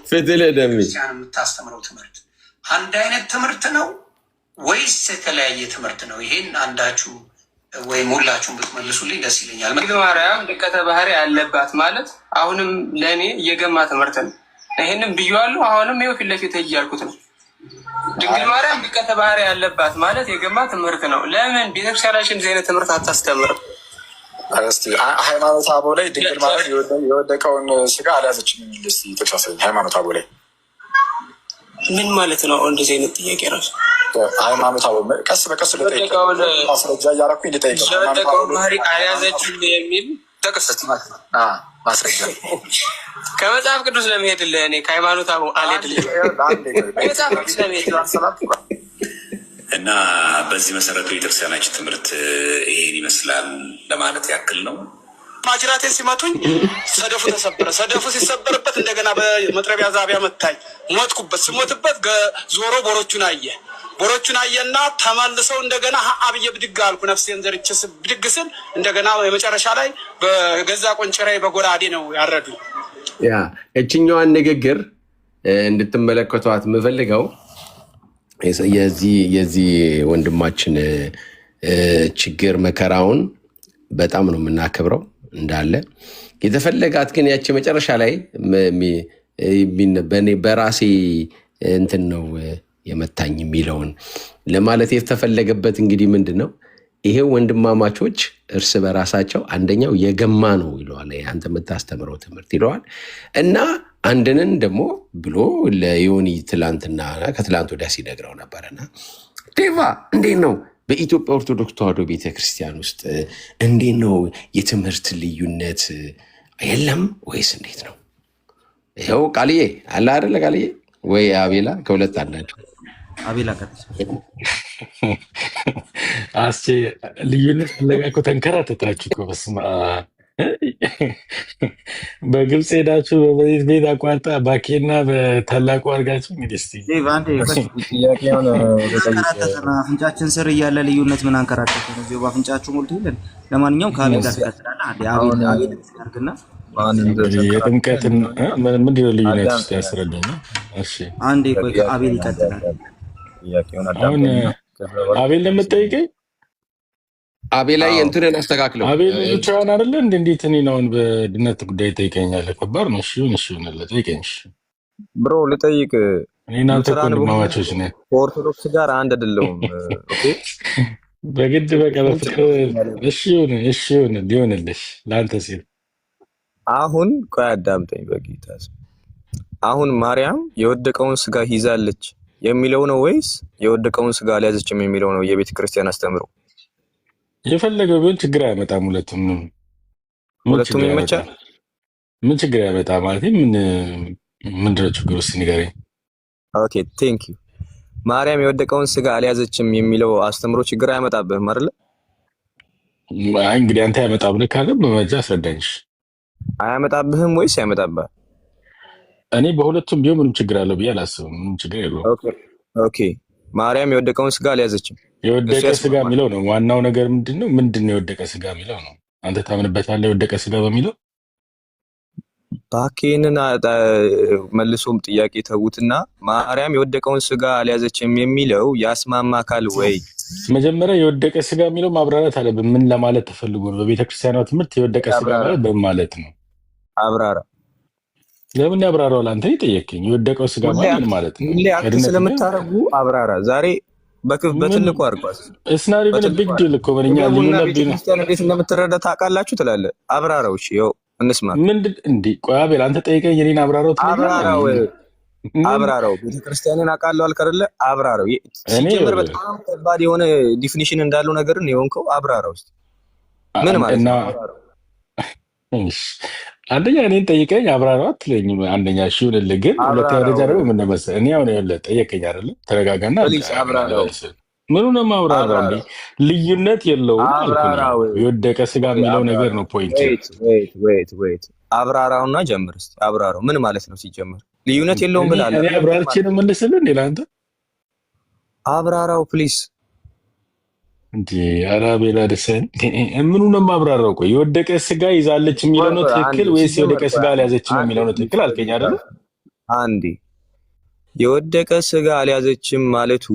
ፍትለ ደም የምታስተምረው ትምህርት አንድ አይነት ትምህርት ነው ወይስ የተለያየ ትምህርት ነው? ይሄን አንዳችሁ ወይም ሁላችሁም ብትመልሱልኝ ደስ ይለኛል። ድንግል ማርያም ድቀተ ባህሪ ያለባት ማለት አሁንም ለእኔ እየገማ ትምህርት ነው። ይህንም ብዬዋለሁ። አሁንም ይኸው ፊት ለፊት እያልኩት ነው። ድንግል ማርያም ድቀተ ባህሪ ያለባት ማለት የገማ ትምህርት ነው። ለምን ቤተክርስቲያናችን እንደዚህ አይነት ትምህርት አታስተምርም? ሃይማኖተ አበው ላይ ድንግል ማርያም የወደቀውን ስጋ አልያዘችም የሚል ተሳሰ። ሃይማኖተ አበው ላይ ምን ማለት ነው? እንደዚህ አይነት ጥያቄ ራሱ ሃይማኖት አበው ቀስ በቀስ ማስረጃ እያደረኩኝ ልጠይቀው የወደቀውን ባህሪ አልያዘችም የሚል ተቀሰት ማስረጃ ከመጽሐፍ ቅዱስ ለመሄድልህ እኔ ከሃይማኖት አበው አልሄድልህ መጽሐፍ ቅዱስ ለመሄድ እና በዚህ መሰረቱ የቤተክርስቲያናችን ትምህርት ይሄን ይመስላል ለማለት ያክል ነው። ማጅራቴን ሲመቱኝ ሰደፉ ተሰበረ። ሰደፉ ሲሰበርበት እንደገና በመጥረቢያ ዛቢያ መታኝ። ሞትኩበት። ስሞትበት ዞሮ ቦሮቹን አየና ተመልሰው እንደገና አብዬ ብድግ አልኩ። ነፍሴን ዘርቼ ብድግ ስል እንደገና የመጨረሻ ላይ በገዛ ቆንጭራዬ በጎራዴ ነው ያረዱኝ። ያ እችኛዋን ንግግር እንድትመለከቷት የምፈልገው የዚህ ወንድማችን ችግር መከራውን በጣም ነው የምናከብረው እንዳለ የተፈለጋት ግን ያቺ መጨረሻ ላይ በራሴ እንትን ነው የመታኝ የሚለውን ለማለት የተፈለገበት እንግዲህ ምንድን ነው ይሄ ወንድማማቾች እርስ በራሳቸው አንደኛው የገማ ነው ይለዋል፣ አንተ የምታስተምረው ትምህርት ይለዋል እና አንድንን ደግሞ ብሎ ለዮኒ ትላንትና ከትላንት ወዲያ ሲነግረው ነበረና ዴቫ እንዴት ነው በኢትዮጵያ ኦርቶዶክስ ተዋሕዶ ቤተክርስቲያን ውስጥ እንዴት ነው የትምህርት ልዩነት የለም ወይስ እንዴት ነው? ይኸው ቃልዬ አለ አይደለ? ቃልዬ ወይ አቤላ ከሁለት አላቸው። አቤላ አስቼ ልዩነት ፍለጋ እኮ ተንከራተታችሁ እኮ በስመ አብ። በግብፅ ሄዳችሁ በቤት ቤት አቋርጣ ባኬና በታላቁ አድርጋችሁ እንግዲህ እስኪ አፍንጫችን ስር እያለ ልዩነት ምን አንከራተተ ነው? እዚሁ በአፍንጫችሁ ሞልቶ ይለን። ለማንኛውም ከአቤል ጋር ትቀጥላለህ። የጥምቀትን ምንድን ነው ልዩነት ውስጥ ያስረዳኝ። አንዴ ቆይ አቤል ይቀጥላል። አሁን አቤል ለምትጠይቀኝ አቤል ላይ እንትንን አስተካክለው አቤል ብቻውን አይደለ እንዴት እኔን አሁን በድነት ጉዳይ ጠይቀኛለህ? ከባድ ነው። እሺ ይሁን ጠይቀኝ። ብሮ ልጠይቅ። እኔ እናንተ እኮ ወንድማማቾች ነን። ከኦርቶዶክስ ጋር አንድ አይደለሁም። በግድ በቃ በፍቅር እሺ ይሁን ሊሆንልሽ ለአንተ ሲል አሁን ቆይ አዳምጠኝ በጌታ አሁን ማርያም የወደቀውን ስጋ ይዛለች የሚለው ነው ወይስ የወደቀውን ስጋ አልያዘችም የሚለው ነው የቤተ ክርስቲያን አስተምሮ? የፈለገው ቢሆን ችግር አያመጣም። ሁለቱም ይመቻል። ምን ችግር ያመጣ ማለት ምንድነው ችግር ውስጥ ንገረኝ። ኦኬ ቴንክ ዩ። ማርያም የወደቀውን ስጋ አልያዘችም የሚለው አስተምሮ ችግር አያመጣብህም አይደለ? እንግዲህ አንተ ያመጣ ብለህ ካለ በመጃ አስረዳኝ። አያመጣብህም ወይስ ያመጣብህ? እኔ በሁለቱም ቢሆን ምንም ችግር አለው ብዬ አላስብም። ምንም ችግር የለውም። ኦኬ ማርያም የወደቀውን ስጋ አልያዘችም። የወደቀ ስጋ የሚለው ነው ዋናው ነገር። ምንድነው የወደቀ ስጋ የሚለው ነው? አንተ ታምንበታለህ የወደቀ ስጋ በሚለው? ባኬንን መልሶም ጥያቄ ተውትና ማርያም የወደቀውን ስጋ አልያዘችም የሚለው ያስማማ አካል ወይ? መጀመሪያ የወደቀ ስጋ የሚለው ማብራራት አለብን። ምን ለማለት ተፈልጎ ነው? በቤተክርስቲያኗ ትምህርት የወደቀ ስጋ ማለት በማለት ነው። አብራራ። ለምን ያብራራው? አንተ ይጠየቅኝ። የወደቀው ስጋ ማለት ነው። ለአንተ ስለምታረጉ አብራራ። ዛሬ በትልቁ አርጓስ እስናሪ ምን ቢግ ዲል እኮ በእኛ ልዩነት ቤተክርስቲያን እንዴት እንደምትረዳ ታውቃላችሁ ትላለህ። አብራራው። እሺ ይኸው እንስማ። ምንድን እንዴ? ቆይ አቤል አንተ ጠይቀኝ። የኔን አብራራው ትላለህ። አብራራው። ቤተክርስቲያንን አውቃለሁ አልክ አይደለ? አብራራው። ሲጀምር በጣም ከባድ የሆነ ዲፊኒሽን እንዳለው ነገርን የሆንከው አብራራው እስኪ ምን ማለት ነው? አንደኛ እኔን ጠይቀኝ አብራራው አትለኝም። አንደኛ እሺ ይሁንልህ፣ ግን ሁለተኛ ደረጃ ደግሞ ምን መሰለህ እኔ አሁን ያለ ጠየቀኝ አይደለ? ተረጋጋና ምኑ ነው ማብራራው? እንዴ ልዩነት የለውም አልኩኝ። የወደቀ ስጋ የሚለው ነገር ነው ፖይንት። ዌት አብራራውና ጀምር እስኪ አብራራው። ምን ማለት ነው ሲጀምር? ልዩነት የለውም ብላለህ። እኔ አብራርቼ ነው የምልስልህ እንዴ ለአንተ? አብራራው ፕሊዝ። እንዴ አራቤላ ደሰን ምኑ ነው ማብራራው? ቆይ የወደቀ ስጋ ይዛለች የሚለው ነው ትክክል ወይስ የወደቀ ስጋ አልያዘችም የሚለው ነው ትክክል አልከኝ አይደል? አንዴ የወደቀ ስጋ አልያዘችም ማለቱ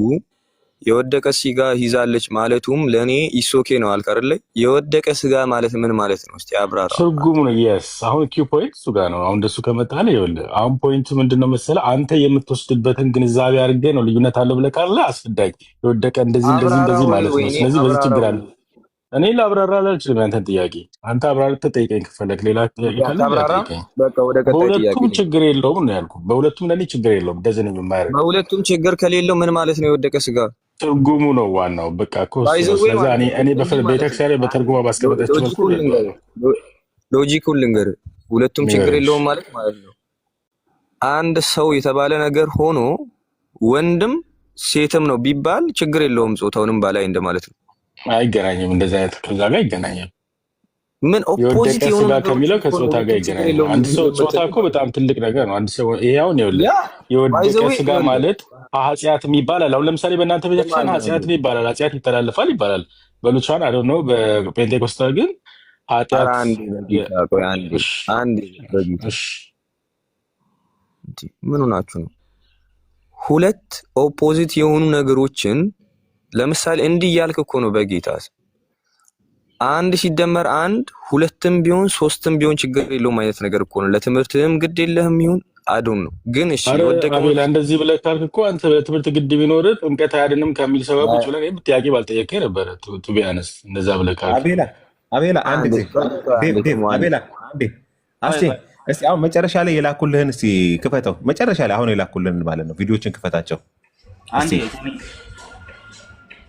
የወደቀ ስጋ ይዛለች ማለቱም ለኔ ኢሶኬ ነው አልክ አይደል? የወደቀ ስጋ ማለት ምን ማለት ነው? እስቲ አብራራ። ትርጉሙ ነው yes። አሁን ኪው ፖይንት እሱ ጋር ነው። አሁን እንደሱ ከመጣለ ይኸውልህ አሁን ፖይንቱ ምንድነው መሰለህ? አንተ የምትወስድበትን ግንዛቤ አድርገህ ነው ልዩነት አለው ብለህ ካለ አስፈዳኝ የወደቀ እንደዚህ ማለት ነው። ስለዚህ በዚህ ችግር አለ። እኔ ላብራራ አልችልም ያንተን ጥያቄ። አንተ አብራርተህ ጠይቀኝ ከፈለክ። ሌላ ጥያቄ ካለ ጠይቀኝ። በቃ ወደ ቀጣይ ጥያቄ። በሁለቱም ችግር የለውም ነው ያልኩህ። በሁለቱም ለኔ ችግር የለውም። እንደዚህ ነው የማያደርግ። በሁለቱም ችግር ከሌለው ምን ማለት ነው የወደቀ ስጋ? ትርጉሙ ነው ዋናው። በቃ ስለዚህ እኔ በቤተክርስቲያን በተርጉማ ባስቀመጠችው መልኩ ሎጂኩን ልንገርህ። ሁለቱም ችግር የለውም ማለት ነው አንድ ሰው የተባለ ነገር ሆኖ ወንድም ሴትም ነው ቢባል ችግር የለውም ጾታውንም ባላይ እንደማለት ነው። አይገናኝም። እንደዛ አይነት ከዛ ጋር ይገናኛል። ምን ኦፖዚት የሆነ ነገር ከሚለው ከጾታ ጋር ይገናኛል። አንድ ሰው ጾታ እኮ በጣም ትልቅ ነገር ነው። አንድ ሰው ይሄው ነው የወደቀ ስጋ ማለት ኃጢአት ይባላል። አሁን ለምሳሌ በእናንተ ቤተክርስቲያን ኃጢአት ይባላል፣ ኃጢአት ይተላለፋል ይባላል። በሉቻን አይ ዶንት ኖ በፔንቴኮስታል ግን ኃጢአት አንድ ምን ሆናችሁ ነው? ሁለት ኦፖዚት የሆኑ ነገሮችን ለምሳሌ እንዲህ ያልክ እኮ ነው በጌታስ አንድ ሲደመር አንድ ሁለትም ቢሆን ሶስትም ቢሆን ችግር የለውም አይነት ነገር እኮ ነው። ለትምህርትም ግድ የለህም ይሁን አዶን ነው ግን እሺ ወደቀ አቤላ እንደዚህ ብለህ ካልክ እኮ አንተ በትምህርት ግድ ቢኖር ጥምቀት አያድንም ከሚል ሰበብ ቁጭ ብለህ ጥያቄ ባልጠየቀኝ ነበር። ቱ ቢ አነስ እንደዛ ብለህ ካልክ አቤላ አንድ ጊዜ አቤላ አንዴ እስቲ አሁን መጨረሻ ላይ የላኩልህን እስቲ ክፈተው። መጨረሻ ላይ አሁን የላኩልህን ማለት ነው ቪዲዮዎችን ክፈታቸው አንዴ።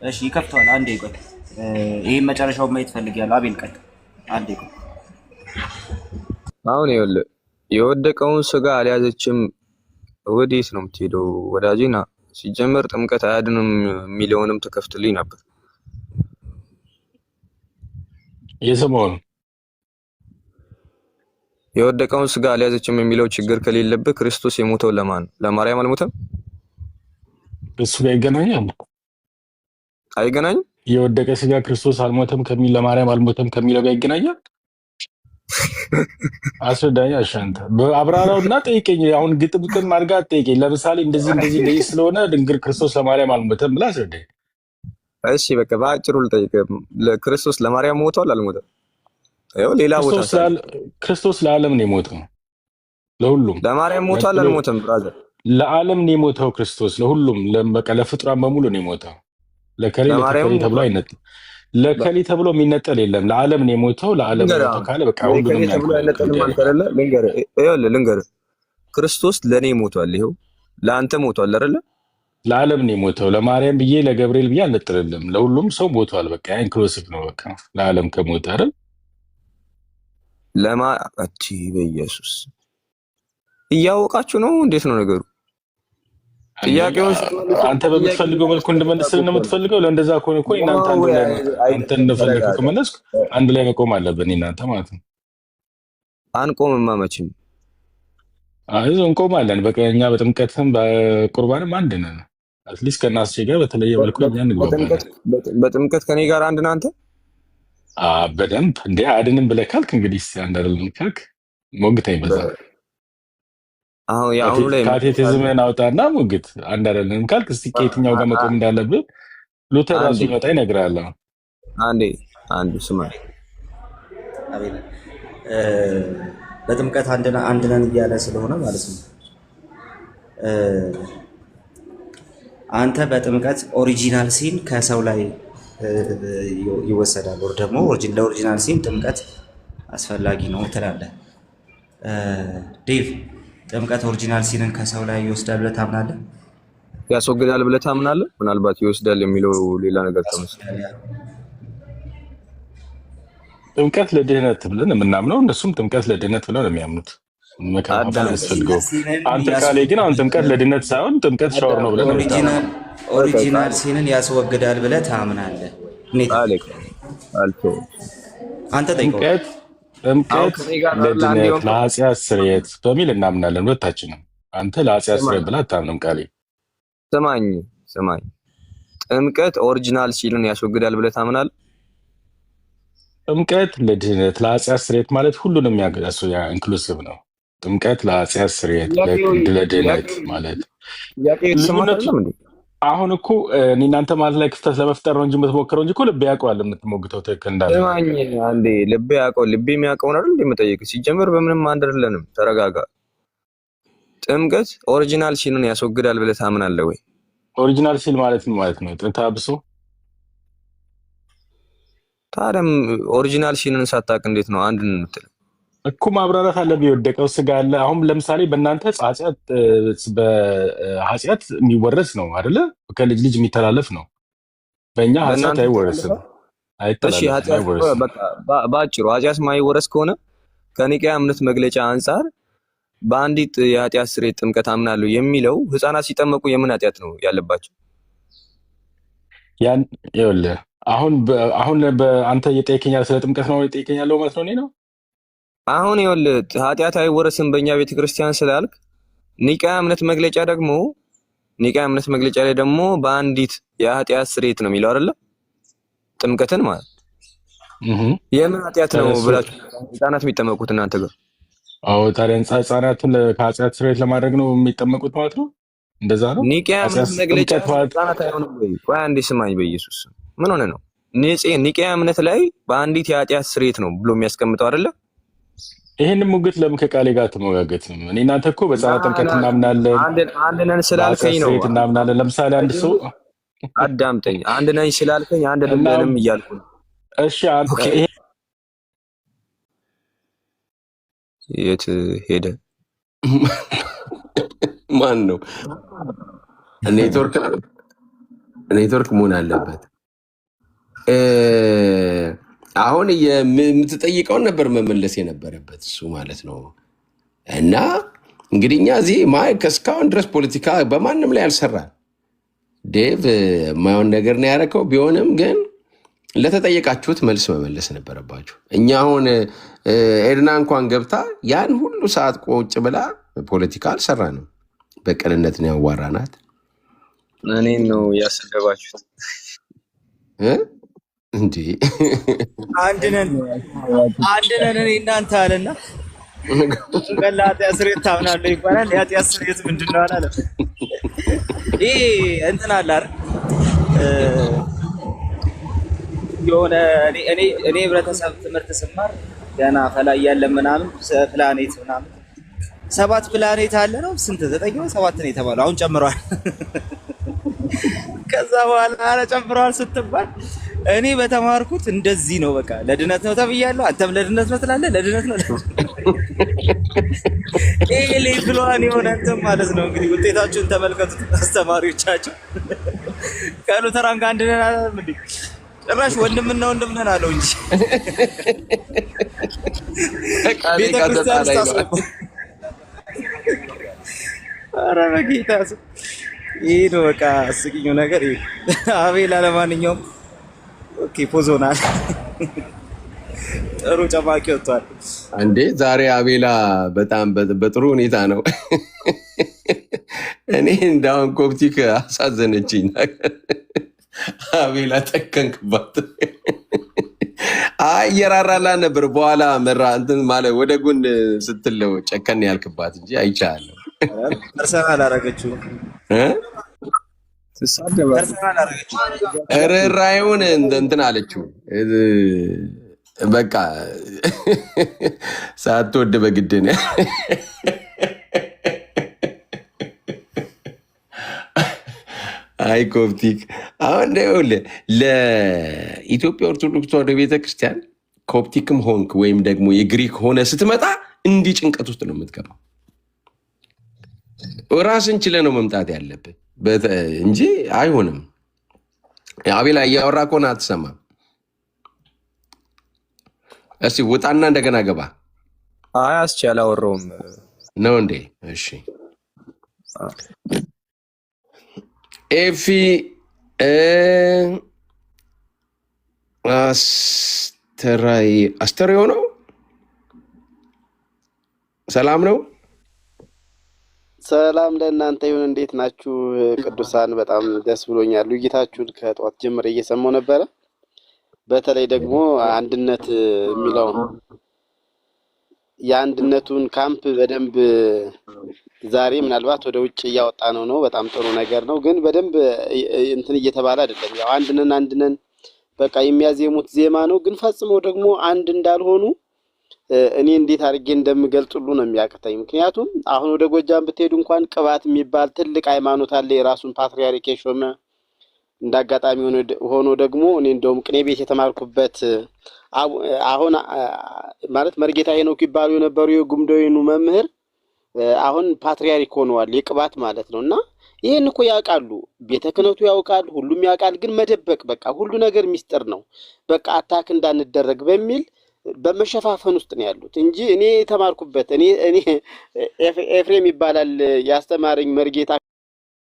እሺ ይከፍተዋል። አንዴ ቆይ ይሄን መጨረሻውን ማየት ፈልጊያለሁ። አቤል ቀጥ አንዴ ቆይ አሁን ይኸውልህ የወደቀውን ስጋ አልያዘችም። ወዴት ነው የምትሄደው ወዳጄና? ሲጀመር ጥምቀት አያድንም የሚለውንም ተከፍትልኝ ነበር። የሰሞኑ የወደቀውን ስጋ አልያዘችም የሚለው ችግር ከሌለበት ክርስቶስ የሞተው ለማን? ለማርያም አልሞተም? እሱ ጋር ይገናኛል? አይገናኝም። የወደቀ ስጋ ክርስቶስ አልሞተም ከሚል ለማርያም አልሞተም ከሚለው ጋር ይገናኛል? አስረዳኝ አሻንተ በአብራራውና ጠይቀኝ። አሁን ግጥምጥም አድርጋ ጠይቀኝ። ለምሳሌ እንደዚህ ስለሆነ ድንግል ክርስቶስ ለማርያም አልሞተም ብላ አስረዳኝ። እሺ በቃ በአጭሩ ልጠይቅ። ለክርስቶስ ለማርያም ሞቷል አልሞተም? ይኸው ሌላ ቦታ ክርስቶስ ለዓለም ነው የሞተው። ለሁሉም ለማርያም ሞቷል አልሞተም? ብራዘር ለዓለም ነው የሞተው ክርስቶስ። ለሁሉም በቃ ለፍጡራን በሙሉ ነው የሞተው። ለከሌ ተብሎ አይነጥም። ለከሌ ተብሎ የሚነጠል የለም። ለዓለም ነው የሞተው። ለዓለም ነው ካለ በቃ ሁሉንም ልንገርህ፣ ክርስቶስ ለኔ ሞቷል። ይኸው ለአንተ ሞቷል አይደለ? ለዓለም ነው የሞተው። ለማርያም ብዬ ለገብርኤል ብዬ አልነጥልልም። ለሁሉም ሰው ሞቷል። በቃ ኢንክሉሲቭ ነው። በቃ ለዓለም ከሞተ አይደል? ለማአቲ በኢየሱስ እያወቃችሁ ነው። እንዴት ነው ነገሩ? ጥያቄውን አንተ በምትፈልገው መልኩ እንድመልስልህ ነው የምትፈልገው። ለእንደዛ ከሆነ እኮ እናንተ አንተ እንደፈለግህ ከመለስክ አንድ ላይ መቆም አለብን እናንተ ማለት ነው። አንቆምማ መቼም እንቆማለን። በቃ እኛ በጥምቀትም በቁርባንም አንድ ነን። አትሊስት ከእናስቼ ጋር በተለየ መልኩ እኛ እንግባባለን። በጥምቀት ከኔ ጋር አንድ ናንተ በደንብ እንደ አድንም ብለህ ካልክ እንግዲህ አንድ አይደለም ካልክ ሞግተኝ በዛ አሁን ያሁኑ ላይ ካቴቲዝምን አውጣና ሞግት። አንድ አይደለም ካልክ እስቲ ከየትኛው ጋር መቆም እንዳለብህ ሉተር ራሱ ይመጣ ይነግራል። አንዱ ስማ አቤል በጥምቀት አንድ ነን እያለ ስለሆነ ማለት ነው። አንተ በጥምቀት ኦሪጂናል ሲን ከሰው ላይ ይወሰዳል ወር ደግሞ ለኦሪጂናል ሲን ጥምቀት አስፈላጊ ነው ትላለህ። ዴቭ ጥምቀት ኦሪጂናል ሲንን ከሰው ላይ ይወስዳል ብለህ ታምናለህ? ያስወግዳል ብለህ ታምናለህ? ምናልባት ይወስዳል የሚለው ሌላ ነገር ተመስሏል። ጥምቀት ለድህነት ብለን የምናምነው እነሱም ጥምቀት ለድህነት ብለው ነው የሚያምኑት። መከፋፈል ያስፈልገው። አንተ ቃሌ ግን አሁን ጥምቀት ለድህነት ሳይሆን ጥምቀት ሻወር ነው ብለን ኦሪጂናል ሲንን ያስወግዳል ብለህ ታምናለህ? አንተ ጥምቀት ለድህነት ለኃጢአት ስርየት በሚል እናምናለን ሁለታችንም። አንተ ለኃጢአት ስርየት ብለህ አታምንም ቃሌ። ስማኝ፣ ጥምቀት ኦሪጂናል ሲልን ያስወግዳል ብለህ ታምናለህ? ጥምቀት ለድህነት ለኃጢአት ስርየት ማለት ሁሉንም ኢንክሉሲቭ ነው። ጥምቀት ለኃጢአት ስርየት ለድህነት ማለት ልዩነቱ አሁን እኮ እናንተ ማለት ላይ ክፍተት ለመፍጠር ነው እንጂ የምትሞክረው እንጂ እኮ ልብ ያውቀዋል የምትሞግተው ትክክል እንዳለ። ስማኝ አንዴ፣ ልብ የሚያውቀውን አይደል እንደ መጠየቅ። ሲጀመር በምንም አንድ አይደለንም። ተረጋጋ። ጥምቀት ኦሪጂናል ሲልን ያስወግዳል ብለህ ታምናለህ ወይ? ኦሪጂናል ሲል ማለት ምን ማለት ነው? ጥንተ አብሶ። ታዲያም ኦሪጂናል ሲልን ሳታውቅ እንዴት ነው አንድ የምትለው? እኮ ማብራራት አለብህ። የወደቀው ስጋ አለ። አሁን ለምሳሌ በእናንተ በኃጢአት የሚወረስ ነው አይደለ? ከልጅ ልጅ የሚተላለፍ ነው። በእኛ ኃጢአት አይወረስም፣ አይተላለፍም። በአጭሩ ኃጢአት ማይወረስ ከሆነ ከኒቅያ እምነት መግለጫ አንጻር በአንዲት የኃጢአት ስርየት ጥምቀት አምናለሁ የሚለው ህፃናት ሲጠመቁ የምን ኃጢአት ነው ያለባቸው? ያን ይኸውልህ አሁን በአንተ እየጠየቀኛል ስለ ጥምቀት ነው እየጠየቀኛለሁ ማለት ነው። እኔ ነው አሁን ይኸውልህ ኃጢአት አይወረስም በእኛ ቤተክርስቲያን ስላልክ ኒቅያ እምነት መግለጫ ላይ ደግሞ በአንዲት የኃጢአት ስርየት ነው የሚለው አይደለ? ጥምቀትን ማለት የምን ኃጢአት ነው ብላችሁ ህፃናት የሚጠመቁት እናንተ ጋር? አዎ ታዲያ ህፃናትን ከኃጢአት ስርየት ለማድረግ ነው የሚጠመቁት ማለት ነው። እንደዛ ነው። ኒቅያ እምነት መግለጫ ህፃናት አይሆንም ወይ? ቆይ አንዴ ስማኝ፣ በኢየሱስ ምን ሆነ ነው? ኒቅያ እምነት ላይ በአንዲት የኃጢአት ስርየት ነው ብሎ የሚያስቀምጠው አይደለ? ይሄን ሙግት ለምን ከቃሌ ጋር ተመጋገትም? እኔ እናንተ እኮ በህፃናት ጥምቀት እናምናለን፣ አንድ ነን ስላልከኝ ነው እናምናለን። ለምሳሌ አንድ ሰው አዳምጠኝ፣ አንድ ነኝ ስላልከኝ አንድ ነንም እያልኩ ነው። እሺ አንተ የት ሄደ? ማን ነው? ኔትወርክ መሆን አለበት። አሁን የምትጠይቀውን ነበር መመለስ የነበረበት እሱ ማለት ነው። እና እንግዲህ እኛ እዚህ እስካሁን ድረስ ፖለቲካ በማንም ላይ አልሰራን። ዴቭ የማይሆን ነገር ነው ያደረከው። ቢሆንም ግን ለተጠየቃችሁት መልስ መመለስ ነበረባችሁ። እኛ አሁን ኤድና እንኳን ገብታ ያን ሁሉ ሰዓት ቁጭ ብላ ፖለቲካ አልሰራንም። በቅንነት ነው ያዋራናት። እኔን ነው ያሰደባችሁት እንዴ? አንድ ነን እኔ እናንተ አለና ኃጢአት ስርየት ታምናለህ ይባላል። የኃጢአት ስርየት ምንድን ነው አላለም። ይሄ እንትን አለ አይደል? የሆነ እኔ ህብረተሰብ ትምህርት ስማር ገና ፈላይ ያለ ምናምን ፕላኔት ምናምን 7 ፕላኔት አለ ነው ስንት 9 ነው 7 ነው የተባለው። አሁን ጨምሯል። ከዛ በኋላ አረ ጨምሯል ስትባል እኔ በተማርኩት እንደዚህ ነው። በቃ ለድነት ነው ተብያለሁ። አንተም ለድነት ነው ትላለህ። ለድነት ነው ይሄ ሌቭሏን የሆነ እንትን ማለት ነው። እንግዲህ ውጤታችሁን ተመልከቱት አስተማሪዎቻችሁ። ከሉተራን ጋር አንድ ነን አላለም እንዴ? ጭራሽ ወንድምና ወንድም ነን አለው እንጂ ቤተክርስቲያን ታስቆ ኧረ በጌታ ይሄ ነው በቃ አስቂኙ ነገር ይሄ። አቤላ ለማንኛውም ኦኬ ፖዞናል። ጥሩ ጨማቂ ወጥቷል እንዴ ዛሬ አቤላ በጣም በጥሩ ሁኔታ ነው። እኔ እንዳውን ኮፕቲክ አሳዘነችኝ። አቤላ ጠቀንክባት። እየራራላ ነበር። በኋላ መራ እንትን ማለት ወደ ጎን ስትለው ጨከን ያልክባት እንጂ አይቻለሁ። ፐርሰናል አደረገችው ርራዩን እንትን አለችው። በቃ ሳትወድ በግድ ነው። አይ ኮፕቲክ አሁን ለኢትዮጵያ ኦርቶዶክስ ተዋሕዶ ቤተክርስቲያን ኮፕቲክም ሆንክ ወይም ደግሞ የግሪክ ሆነ ስትመጣ እንዲህ ጭንቀት ውስጥ ነው የምትገባው። ራስን ችለህ ነው መምጣት ያለብህ እንጂ አይሆንም። አቤላ እያወራ ከሆነ አትሰማም። እስቲ ውጣና እንደገና ገባ። አይ አስቼ አላወራሁም ነው እንዴ? እሺ ኤፊ አስተራይ ሆነው ሰላም ነው። ሰላም ለእናንተ ይሁን። እንዴት ናችሁ ቅዱሳን? በጣም ደስ ብሎኛል። ውይይታችሁን ከጠዋት ጀምሬ እየሰማሁ ነበረ። በተለይ ደግሞ አንድነት የሚለው የአንድነቱን ካምፕ በደንብ ዛሬ ምናልባት ወደ ውጭ እያወጣ ነው። በጣም ጥሩ ነገር ነው። ግን በደንብ እንትን እየተባለ አይደለም። ያው አንድነን በቃ የሚያዜሙት ዜማ ነው። ግን ፈጽሞ ደግሞ አንድ እንዳልሆኑ እኔ እንዴት አድርጌ እንደምገልጽሉ ነው የሚያቅተኝ። ምክንያቱም አሁን ወደ ጎጃም ብትሄዱ እንኳን ቅባት የሚባል ትልቅ ሃይማኖት አለ፣ የራሱን ፓትርያርክ የሾመ። እንዳጋጣሚ ሆኖ ደግሞ እኔ እንደውም ቅኔ ቤት የተማርኩበት አሁን ማለት መርጌታ ሄኖክ ይባሉ የነበሩ የጉምዶይኑ መምህር አሁን ፓትርያርክ ሆነዋል፣ የቅባት ማለት ነው። እና ይሄን እኮ ያውቃሉ፣ ቤተ ክህነቱ ያውቃል፣ ሁሉም ያውቃል። ግን መደበቅ በቃ ሁሉ ነገር ሚስጥር ነው፣ በቃ አታክ እንዳንደረግ በሚል በመሸፋፈን ውስጥ ነው ያሉት እንጂ እኔ የተማርኩበት እኔ ኤፍሬም ይባላል ያስተማረኝ መርጌታ